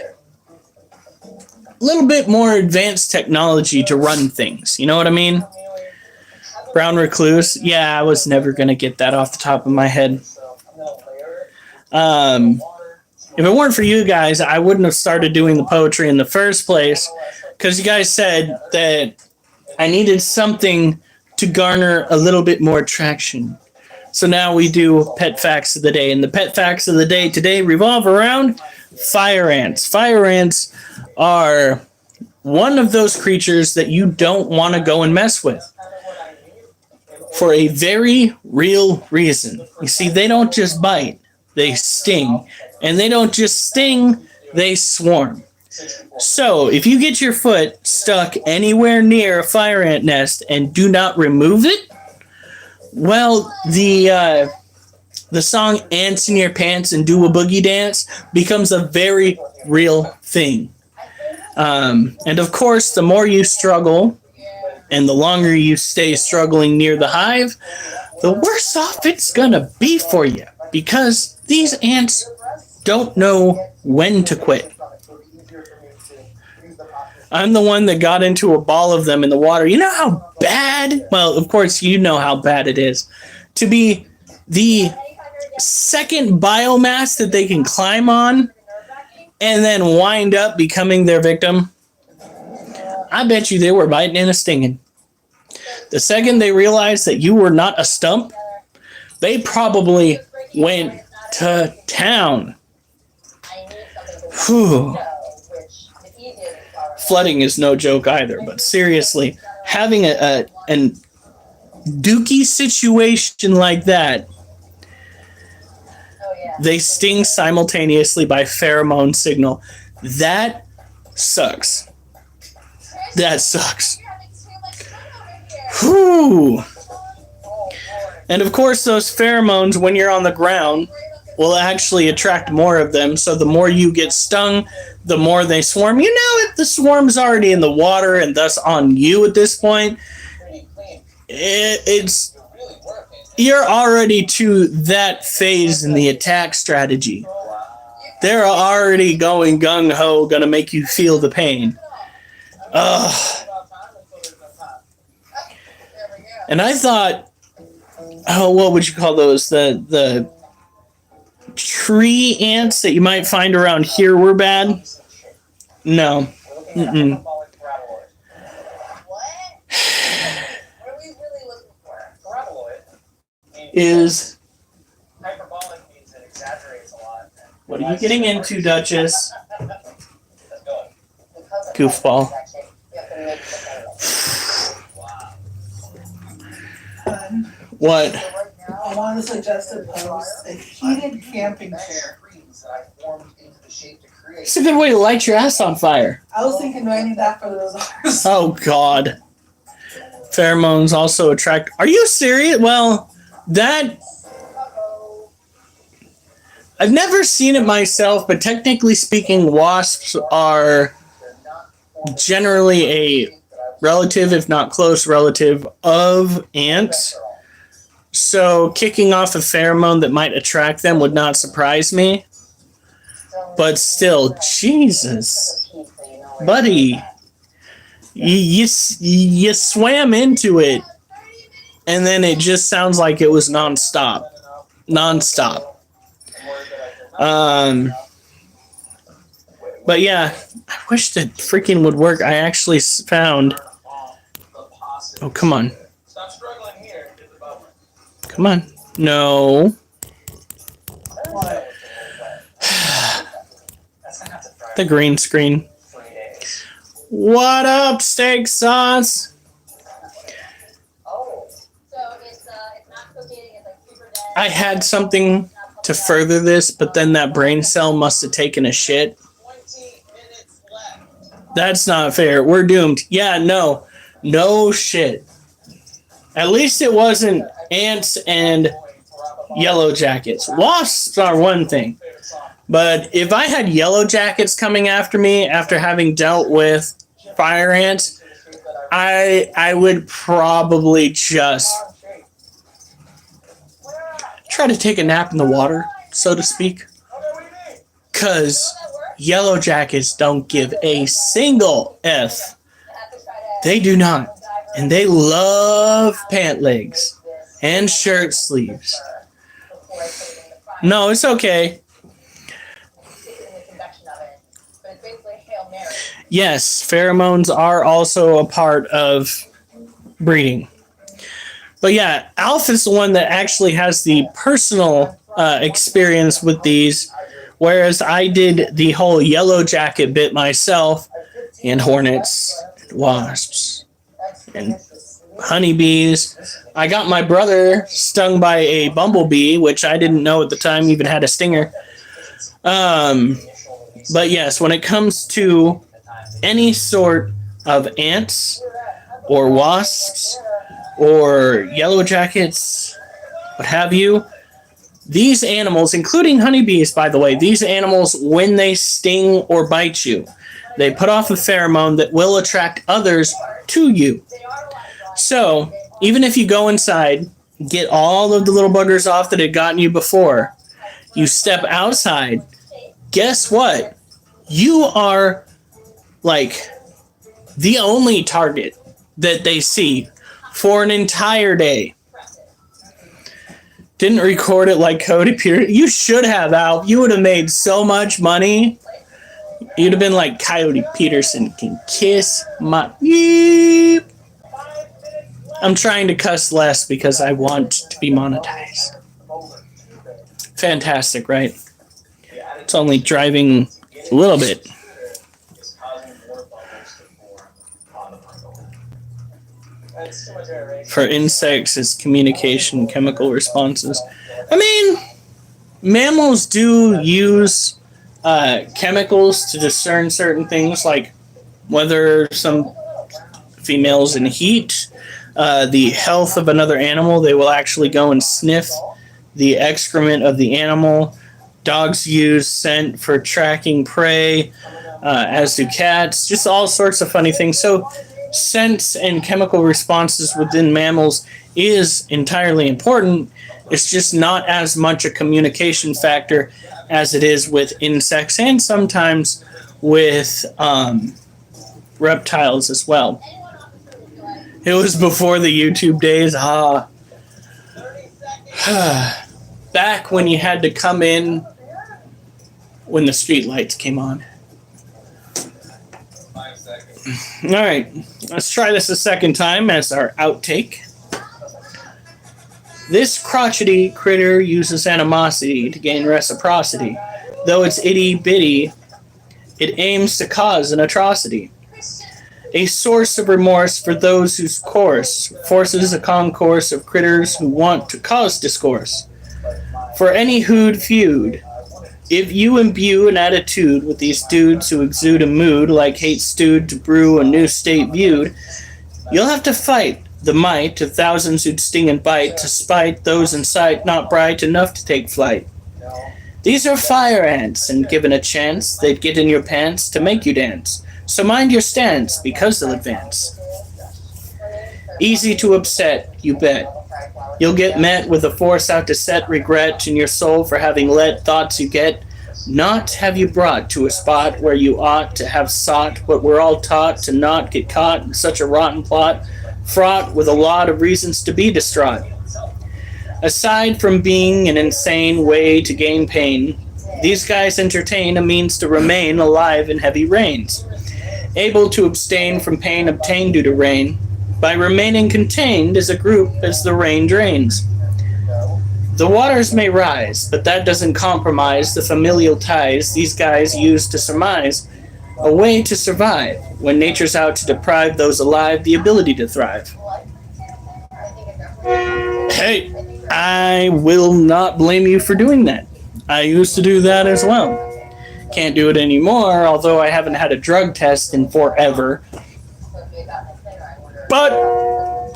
a little bit more advanced technology to run things. You know what I mean? Brown recluse. Yeah, I was never going to get that off the top of my head. If it weren't for you guys, I wouldn't have started doing the poetry in the first place, because you guys said that I needed something to garner a little bit more traction. So now we do pet facts of the day, and the pet facts of the day today revolve around fire ants. Fire ants are one of those creatures that you don't want to go and mess with, for a very real reason. You see, they don't just bite, they sting. And they don't just sting, they swarm. So, if you get your foot stuck anywhere near a fire ant nest and do not remove it, well, the song Ants in Your Pants and Do a Boogie Dance becomes a very real thing. And of course, the more you struggle, and the longer you stay struggling near the hive, the worse off it's gonna be for you, because these ants don't know when to quit. I'm the one that got into a ball of them in the water. You know how bad, well, of course you know how bad it is, to be the second biomass that they can climb on and then wind up becoming their victim. I bet you they were biting and stinging. The second they realized that you were not a stump, they probably went to town. Whew. Flooding is no joke either, but seriously, having a dookie situation like that, they sting simultaneously by pheromone signal. That sucks. That sucks. Whew. And of course, those pheromones, when you're on the ground, will actually attract more of them. So the more you get stung, the more they swarm. You know, if the swarm's already in the water and thus on you at this point, you're already to that phase in the attack strategy. They're already going gung-ho, gonna make you feel the pain. Ugh. And I thought, oh, what would you call those? The tree ants that you might find around here were bad? No. Mm-mm. is... Hyperbolic means it exaggerates a lot. What are you getting into, Duchess? Let's go. Goofball. What? I want to suggest a post, a heated camping chair. It's a good way to light your ass on fire. I was thinking, do I need that for those others? Oh, God. Pheromones also attract... Are you serious? Well, that... I've never seen it myself, but technically speaking, wasps are generally a relative, if not close relative, of ants. So kicking off a pheromone that might attract them would not surprise me. But still, Jesus. Buddy, you swam into it, and then it just sounds like it was nonstop. Nonstop. But yeah, I wish that freaking would work. I actually found... Oh, come on. Stop struggling here. Get the bubble. Come on. No. What? The green screen. What up, steak sauce? Oh, so it's not cooking. It's like super dead. I had something to further this, but then that brain cell must have taken a shit. 20 minutes left. That's not fair. We're doomed. Yeah, no. No shit. At least it wasn't ants and yellow jackets. Wasps are one thing. But if I had yellow jackets coming after me after having dealt with fire ants, I would probably just try to take a nap in the water, so to speak. Because yellow jackets don't give a single F. They do not. And they love pant legs and shirt sleeves. No, it's okay. Yes, pheromones are also a part of breeding. But yeah, Alpha's the one that actually has the personal experience with these, whereas I did the whole yellow jacket bit myself, and hornets, and wasps, and honeybees. I got my brother stung by a bumblebee, which I didn't know at the time even had a stinger. But yes, when it comes to any sort of ants or wasps or yellow jackets, what have you, these animals, including honeybees, by the way, these animals, when they sting or bite you, they put off a pheromone that will attract others to you. So, even if you go inside, get all of the little buggers off that had gotten you before, you step outside, guess what? You are like the only target that they see for an entire day. Didn't record it like Cody Pierce. You should have, Al. You would have made so much money. You'd have been like Coyote Peterson can kiss my... Yeep. I'm trying to cuss less because I want to be monetized. Fantastic, right? It's only driving a little bit. For insects, it's communication, chemical responses. I mean, mammals do use chemicals to discern certain things, like whether some females in heat, the health of another animal. They will actually go and sniff the excrement of the animal. Dogs use scent for tracking prey, as do cats. Just all sorts of funny things. So scents and chemical responses within mammals is entirely important. It's just not as much a communication factor as it is with insects and sometimes with reptiles as well. It was before the YouTube days. Back when you had to come in when the street lights came on. 5 seconds. All right, let's try this a second time as our outtake. This crotchety critter uses animosity to gain reciprocity. Though it's itty bitty, it aims to cause an atrocity. A source of remorse for those whose course forces a concourse of critters who want to cause discourse. For any who'd feud, if you imbue an attitude with these dudes who exude a mood like hate stewed to brew a new state viewed, you'll have to fight the might of thousands who'd sting and bite to spite those in sight not bright enough to take flight. These are fire ants, and given a chance, they'd get in your pants to make you dance. So mind your stance, because they'll advance. Easy to upset, you bet. You'll get met with a force out to set regret in your soul for having let thoughts you get not have you brought to a spot where you ought to have sought what we're all taught to not get caught in such a rotten plot, fraught with a lot of reasons to be distraught. Aside from being an insane way to gain pain, these guys entertain a means to remain alive in heavy rains, able to abstain from pain obtained due to rain, by remaining contained as a group as the rain drains. The waters may rise, but that doesn't compromise the familial ties these guys use to surmise a way to survive when nature's out to deprive those alive the ability to thrive. Hey, I will not blame you for doing that. I used to do that as well. Can't do it anymore, although I haven't had a drug test in forever. But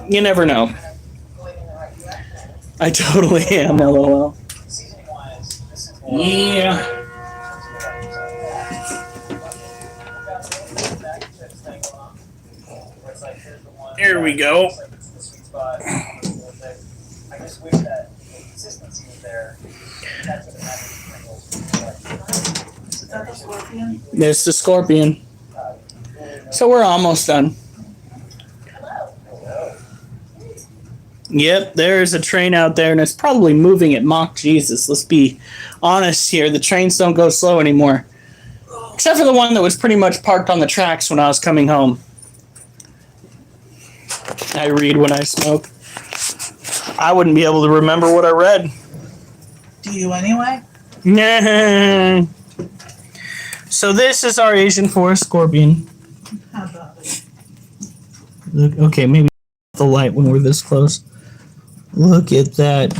you never know. I totally am, LOL. Yeah. Here we go. I just wish that consistency was there. Is that the scorpion? There's the scorpion. So we're almost done. Yep, there's a train out there, and it's probably moving at Mach Jesus. Let's be honest here. The trains don't go slow anymore. Except for the one that was pretty much parked on the tracks when I was coming home. I read when I smoke. I wouldn't be able to remember what I read. Do you anyway? Nah. So this is our Asian forest scorpion. How about it? Look, okay, maybe the light when we're this close. Look at that.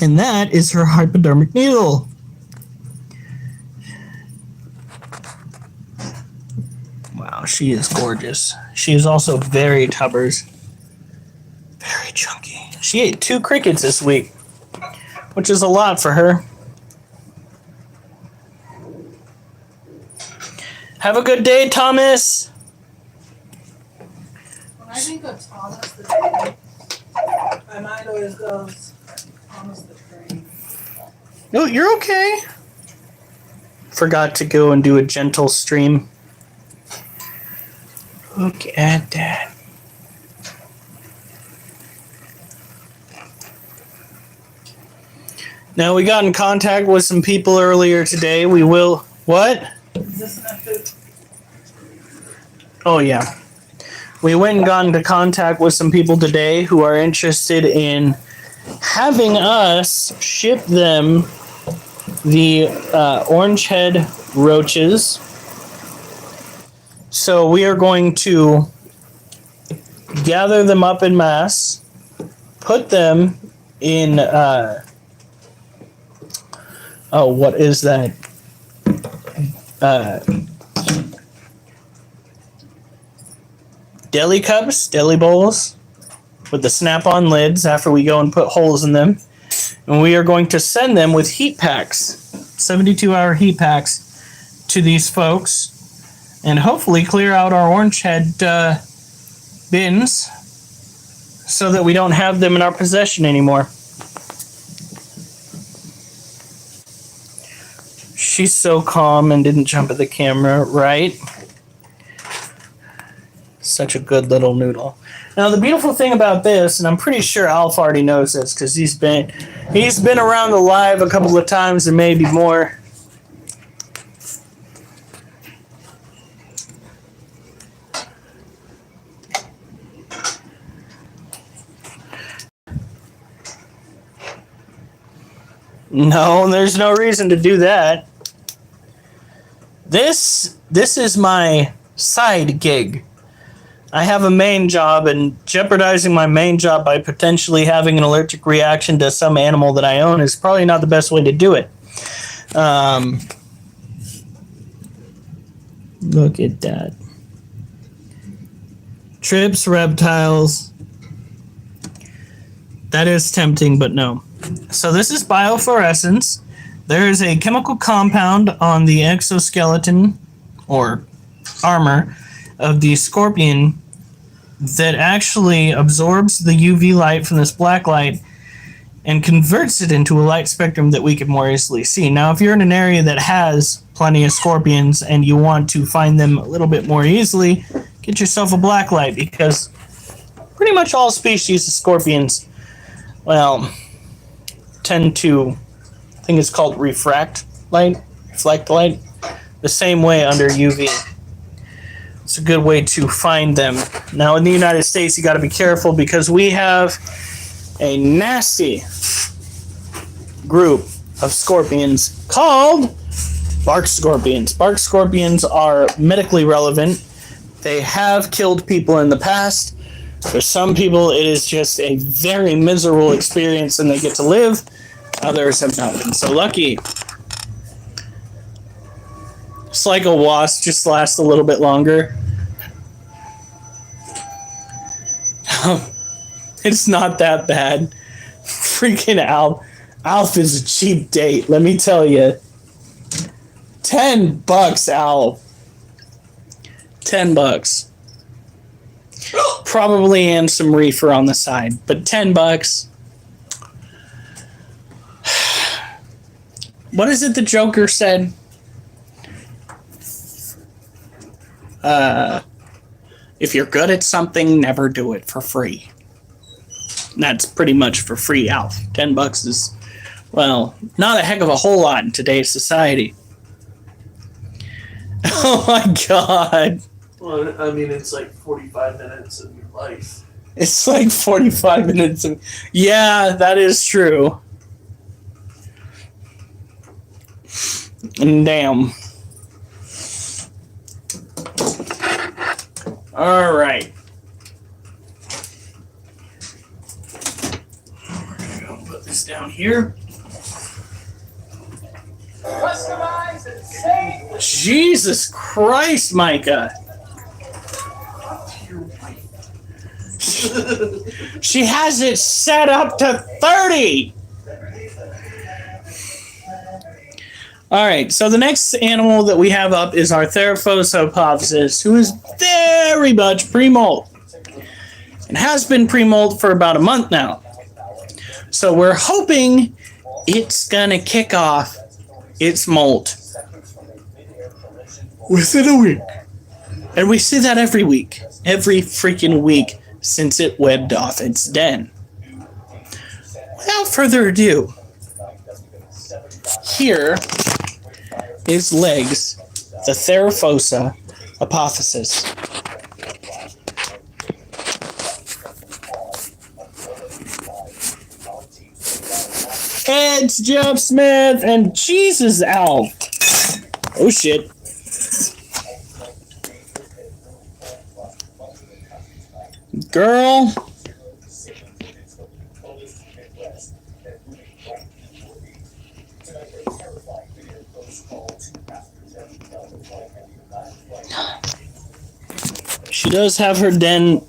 And that is her hypodermic needle. Wow, she is gorgeous. She is also very tubbers. Very chunky. She ate 2 crickets this week, which is a lot for her. Have a good day, Thomas. When I think of Thomas the train, my mind always goes, Thomas the train. No, you're okay. Forgot to go and do a gentle stream. Look at that. Now, we got in contact with some people earlier today. We will... What? Is this enough food? Oh, yeah. We went and got into contact with some people today who are interested in having us ship them the orange head roaches. So we are going to gather them up in mass, put them in, what is that? Deli cups, deli bowls with the snap-on lids after we go and put holes in them. And we are going to send them with heat packs, 72-hour heat packs, to these folks. And hopefully clear out our orange head bins so that we don't have them in our possession anymore. She's so calm and didn't jump at the camera, right? Such a good little noodle. Now the beautiful thing about this, and I'm pretty sure Alf already knows this because he's been around the live a couple of times and maybe more. No, there's no reason to do that. This is my side gig. I have a main job, and jeopardizing my main job by potentially having an allergic reaction to some animal that I own is probably not the best way to do it. Look at that. Trips, reptiles. That is tempting, but no. So this is biofluorescence. There is a chemical compound on the exoskeleton or armor of the scorpion that actually absorbs the UV light from this black light and converts it into a light spectrum that we can more easily see. Now, if you're in an area that has plenty of scorpions and you want to find them a little bit more easily, get yourself a black light, because pretty much all species of scorpions, well, tend to, I think it's called reflect light, the same way under UV. It's a good way to find them. Now, in the United States, you got to be careful because we have a nasty group of scorpions called bark scorpions. Bark scorpions are medically relevant. They have killed people in the past. For some people, it is just a very miserable experience and they get to live. Others have not been so lucky. It's like a wasp, just lasts a little bit longer. It's not that bad. Freaking Alf. Alf is a cheap date, let me tell you. $10, Alf. $10. Probably and some reefer on the side, but $10. What is it the Joker said? If you're good at something, never do it for free. That's pretty much for free, Alf. $10 is, well, not a heck of a whole lot in today's society. Oh my god. Well, I mean, it's like 45 minutes of your life. It's like 45 minutes of... Yeah, that is true. Damn. All right. We're going to put this down here. Customize and save. Jesus Christ, Micah. She has it set up to 30. All right, so the next animal that we have up is our Theraphosa, who is very much pre-molt and has been pre-molt for about a month now. So we're hoping it's gonna kick off its molt within a week. And we see that every week, every freaking week since it webbed off its den. Without further ado, here is Legs, the Theraphosa apophysis. It's Jeff Smith and Jesus Alf. Oh shit. Girl. She does have her den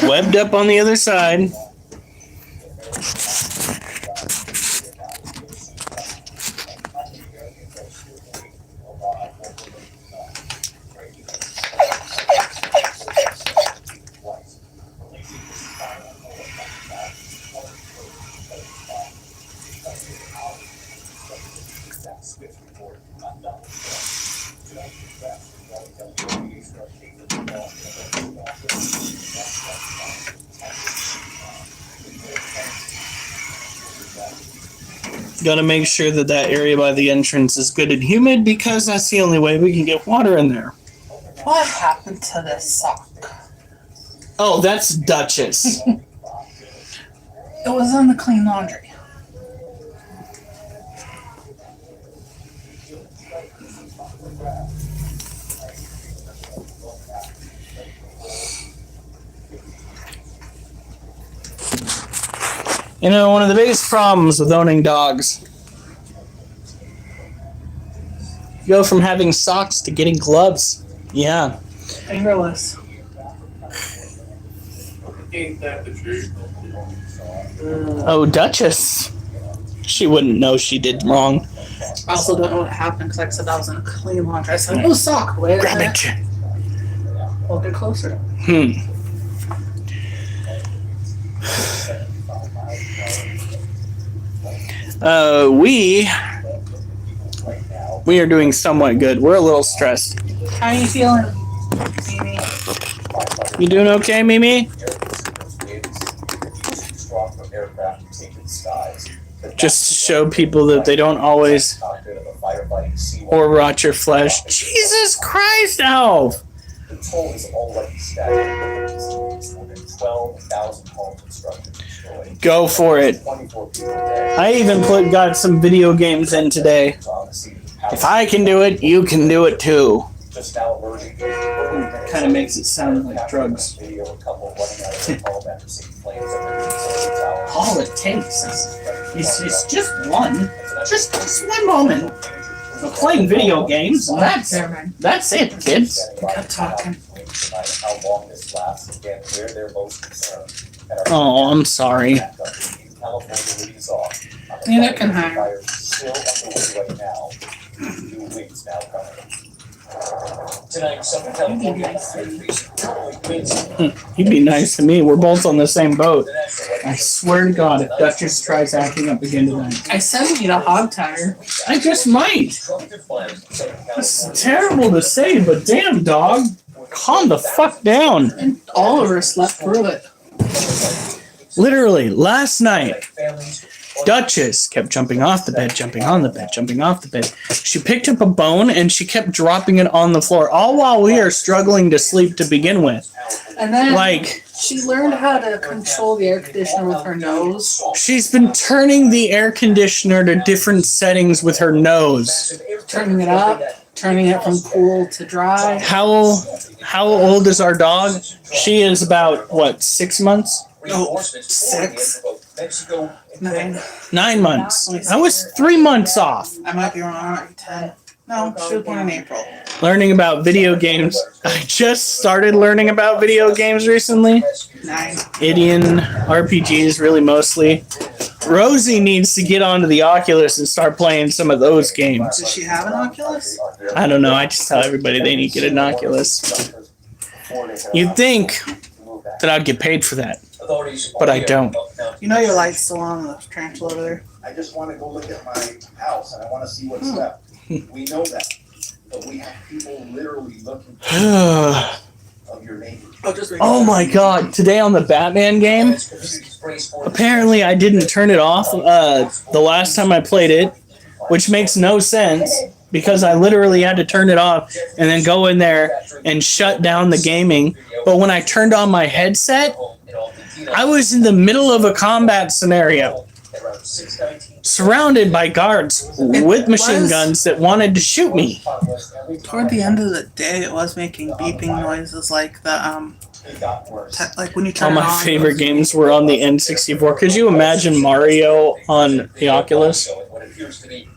webbed up on the other side. Gotta make sure that that area by the entrance is good and humid because that's the only way we can get water in there. What happened to this sock? Oh, that's Duchess. It was in the clean laundry. You know, one of the biggest problems with owning dogs, you go from having socks to getting gloves. Yeah. Fingerless. Ain't that the truth? Oh, Duchess. She wouldn't know she did wrong. I also don't know what happened because, like I said, I was in a clean laundry. I said, "Oh, sock, wait a Grab minute." it. We'll get closer. We are doing somewhat good. We're a little stressed. How are you feeling, Mimi? You doing okay, Mimi? Just to show people that they don't always or rot your flesh. Jesus Christ, Alf! Control is already stagnant. More than 12,000 homes constructed destroyed. Go for it. 24 people dead. I even got some video games in today. If I can do it, you can do it too. Just now emerging. Kind of makes it sound like drugs. Video of a couple running out of their home after seeing flames underneath the tower. All it takes is just one. Just one moment. We're playing video games, and that's it, kids. Kept talking. How long this lasts, again, where they're most concerned. Oh, I'm sorry. Neither can I. Still underway right now. 2 weeks now coming. Tonight, Southern California You'd be nice to me. We're both on the same boat. I swear to God, if Duchess tries acting up again tonight, I said we need a hog tire. I just might. It's terrible to say, but damn, dog. Calm the fuck down. And Oliver slept through it. Literally, last night, Duchess kept jumping off the bed, jumping on the bed, jumping off the bed. She picked up a bone and she kept dropping it on the floor, all while we are struggling to sleep to begin with. And then Like, she learned how to control the air conditioner with her nose. she's been turning the air conditioner to different settings with her nose. Turning it up, turning it from cool to dry. How old is our dog? She is about, what, 6 months? Oh, 6. 9. 9 months. I was 3 months off. I might be wrong. I might be 10. No, she was born in April. Learning about video games. I just started learning about video games recently. 9. Indian RPGs, really mostly. Rosie needs to get onto the Oculus and start playing some of those games. Does she have an Oculus? I don't know. I just tell everybody they need to get an Oculus. You'd think that I'd get paid for that, but I don't. You know your light's still on the tarantula over there. I just want to go look at my house and I want to see what's left. We know that, but we have people literally looking of your neighbors. Oh my God! Today on the Batman game, apparently I didn't turn it off the last time I played it, which makes no sense because I literally had to turn it off and then go in there and shut down the gaming. But when I turned on my headset, I was in the middle of a combat scenario, surrounded by guards with machine guns that wanted to shoot me. Toward the end of the day, it was making beeping noises like the like when you turn All it my on. favorite games were on the N64. Could you imagine Mario on the Oculus? That would be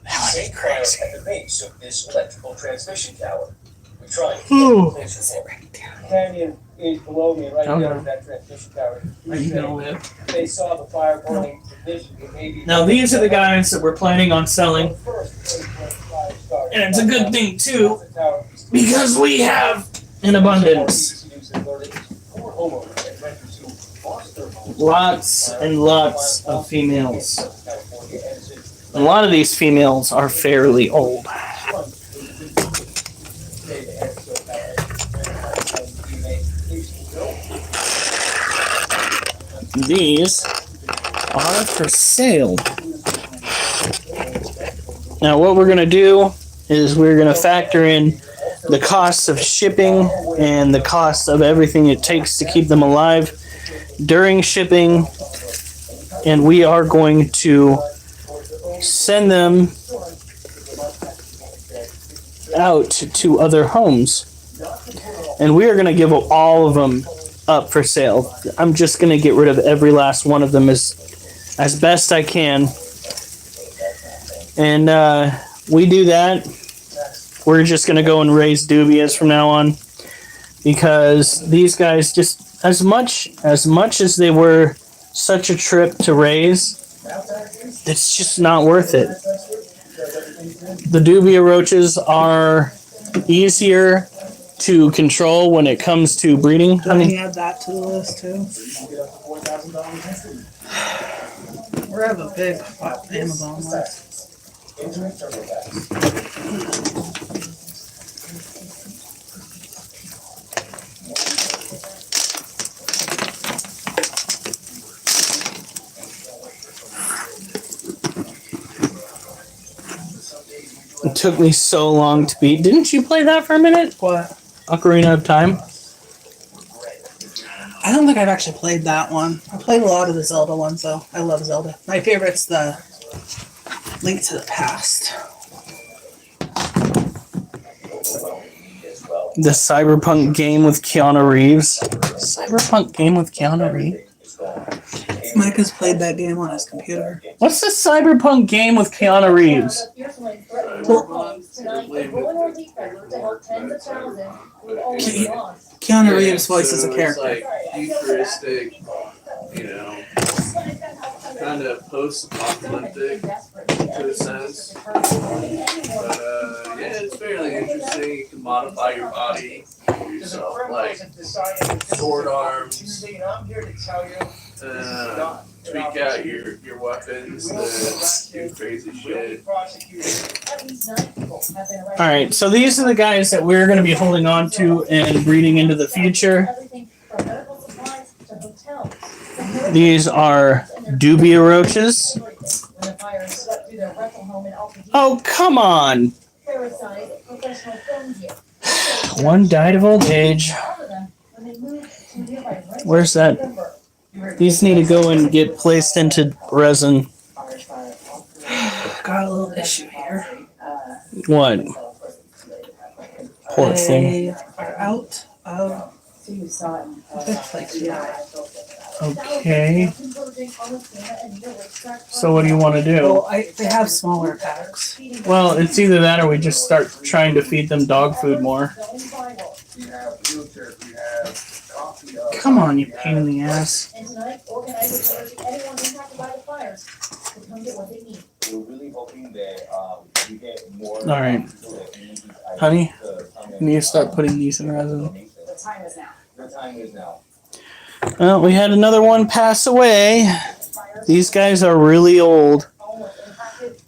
crazy. At the base of this electrical transmission tower. We tried. Canyon is below me, right Oh, there no. at that transmission tower. Are you gonna live? They saw the fire burning. Maybe. Now these are the guys that we're planning on selling, and it's a good thing too because we have an abundance. Lots and lots of females. A lot of these females are fairly old. These are for sale. Now what we're going to do is we're going to factor in the costs of shipping and the cost of everything it takes to keep them alive during shipping, and we are going to send them out to other homes. And we are going to give all of them up for sale. I'm just going to get rid of every last one of them as best I can. And we do that. We're just going to go and raise dubias from now on. Because these guys, just as much as they were such a trip to raise, it's just not worth it. The dubia roaches are easier to control when it comes to breeding. I mean, add that to the list too. We have a big Amazon list. It took me so long to beat. Didn't you play that for a minute? What? Ocarina of Time? I don't think I've actually played that one. I played a lot of the Zelda ones though. I love Zelda. My favorite's the Link to the Past. The Cyberpunk game with Keanu Reeves. Cyberpunk game with Keanu Reeves? Mike has played that game on his computer. What's the Cyberpunk game with Keanu Reeves? Keanu Reeves voices a character. It's like futuristic, you know, kind of post-apocalyptic to a sense. But yeah, it's fairly interesting. You can modify your body, yourself, like sword arms, tweak out your weapons to do crazy shit. Alright, so these are the guys that we're going to be holding on to and breeding into the future. These are dubia roaches. Oh, come on! One died of old age. Where's that? These need to go and get placed into resin. Got a little issue here. What? Poor thing. They are out of Okay. So what do you want to do? Well, they have smaller packs. Well, it's either that or we just start trying to feed them dog food more. Come on, you pain in the ass. Alright. Honey, you need to start putting these in resin. Well, we had another one pass away. These guys are really old.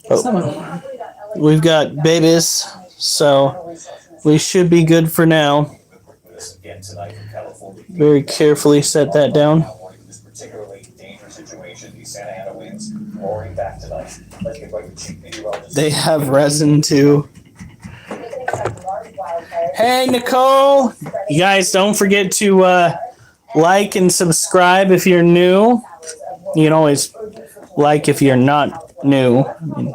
Some of them are. We've got babies, so we should be good for now. Very carefully set that down. They have resin too. Hey, Nicole! You guys don't forget to like and subscribe if you're new. You can always like if you're not new. I'm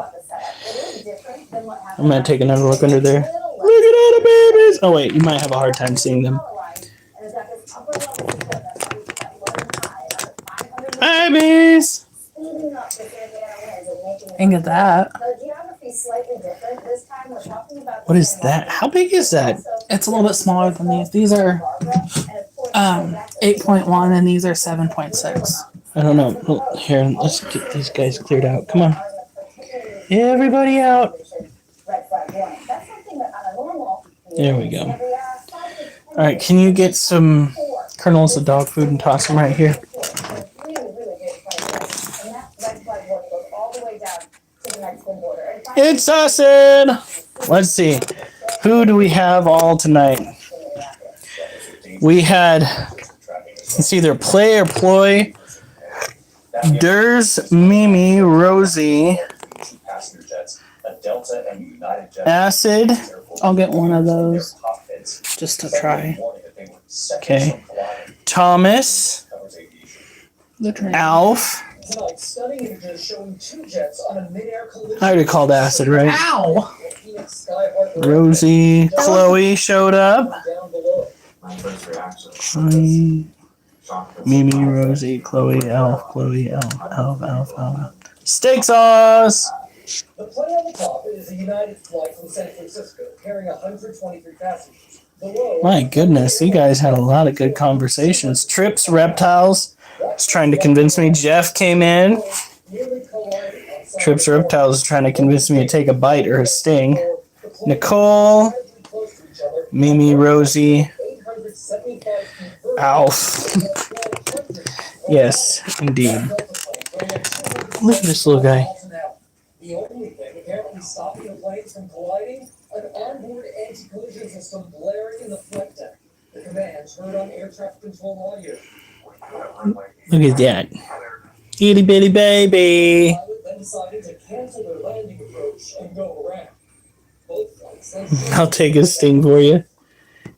going to take another look under there. Look at all the babies! Oh, wait, you might have a hard time seeing them. Babies! Look at that. What is that? How big is that? It's a little bit smaller than these. These are 8.1 and these are 7.6. I don't know. Oh, here, let's get these guys cleared out. Come on. Everybody out. There we go. Alright, can you get some kernels of dog food and toss them right here? It's Ussin! Let's see. Who do we have all tonight? We had, it's either Play or Ploy, Durs, Mimi, Rosie, Acid. I'll get one of those just to try. Okay. Thomas, Alf. I already called Acid, right? Ow! Rosie, Chloe showed up. Mimi, Rosie, Chloe, Elf, Elf. Steak sauce! The plane on the top is a United flight from San Francisco, carrying 123 passengers. My goodness, you guys had a lot of good conversations. Trips, Reptiles was trying to convince me. Jeff came in. Trips, Reptiles was trying to convince me to take a bite or a sting. Nicole, Mimi, Rosie, Alf. Yes, indeed. Look at this little guy. The only thing apparently stopping the planes from colliding, an onboard anti-collision system blaring in the flight deck. The commands heard on air traffic control audio. Look at that. Itty bitty baby. The pilot then decided to cancel their landing approach and go around. Both flights then I'll take a sting for you.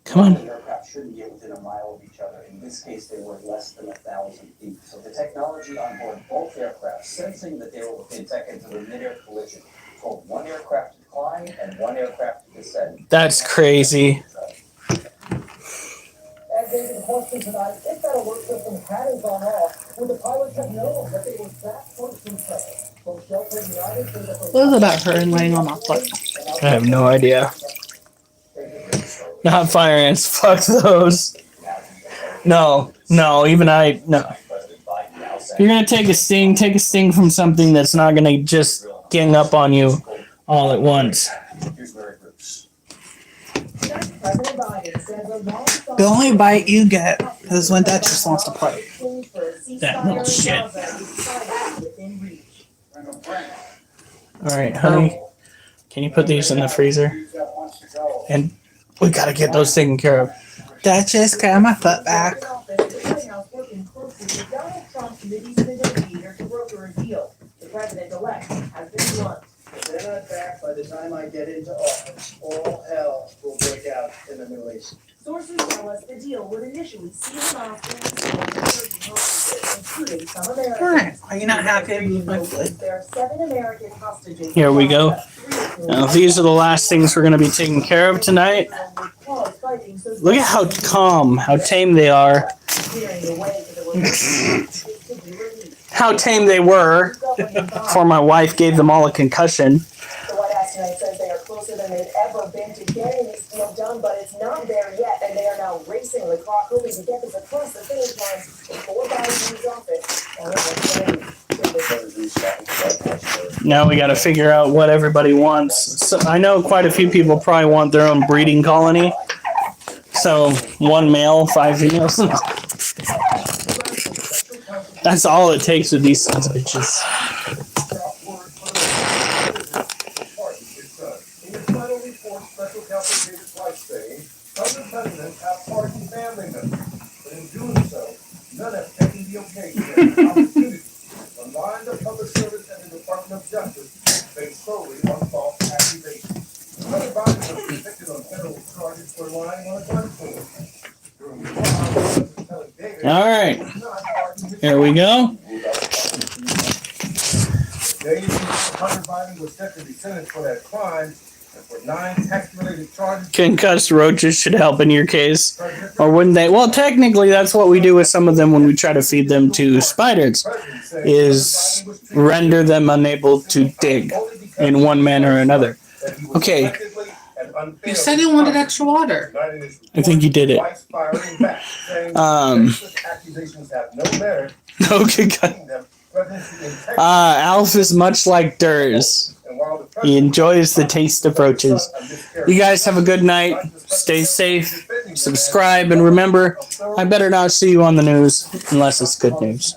Come on. Aircraft shouldn't get within a mile of each other. In this case, they were less than 1,000 feet. So the technology on board both aircraft, sensing that they were within seconds of a mid-air collision, told one aircraft to climb and one aircraft to descend. That's crazy. As they did the question tonight, if that alert system hadn't gone off, would the pilots have known that they were that close to each other? Both Delta and United say that What is it about her and laying on my foot? I have no idea. Not fire ants. Fuck those. No. Even I. No. If you're going to take a sting from something that's not going to just gang up on you all at once. The only bite you get is when Duchess wants to play. That little shit. Alright, honey. Can you put these in the freezer? And we gotta get those taken care of. Duchess, get my foot back. The president-elect has been blunt. If they're not back by the time I get into office, all hell will break out in the Middle East. Sources tell us the deal would initially see them off including some Americans. Alright, are you not happy with my foot? There are 7 American hostages. Here we go. Now, these are the last things we're going to be taking care of tonight. Look at how calm, how tame they are. How tame they were before my wife gave them all a concussion. The White House tonight says they are closer than they've ever been to getting this deal done, but it's not there yet, and they are now racing the clock, hoping to get this across the finish line before Biden's office. Now we got to figure out what everybody wants. So I know quite a few people probably want their own breeding colony. So 1 male, 5 females. That's all it takes with these sons of bitches. In his final report, Special Counsel David Price saying, other presidents have pardoned family members, but in doing so, none have taken the occasion as an opportunity to align the public service and the Department of Justice based solely on false accusations. Hunter Biden was convicted on federal charges for lying on a gun store. During the trial, the president telling David, All right. Here we go. Days before Hunter Biden was set to be sentenced for that crime and for 9 tax-related charges. Concussed roaches should help in your case. Or wouldn't they? Well, technically, that's what we do with some of them when we try to feed them to spiders, is render them unable to dig in one manner or another. Okay. You said you wanted extra water. I think you did it. Okay. Alf is much like Durs. He enjoys the taste of roaches. You guys have a good night. Stay safe. Subscribe. And remember, I better not see you on the news unless it's good news.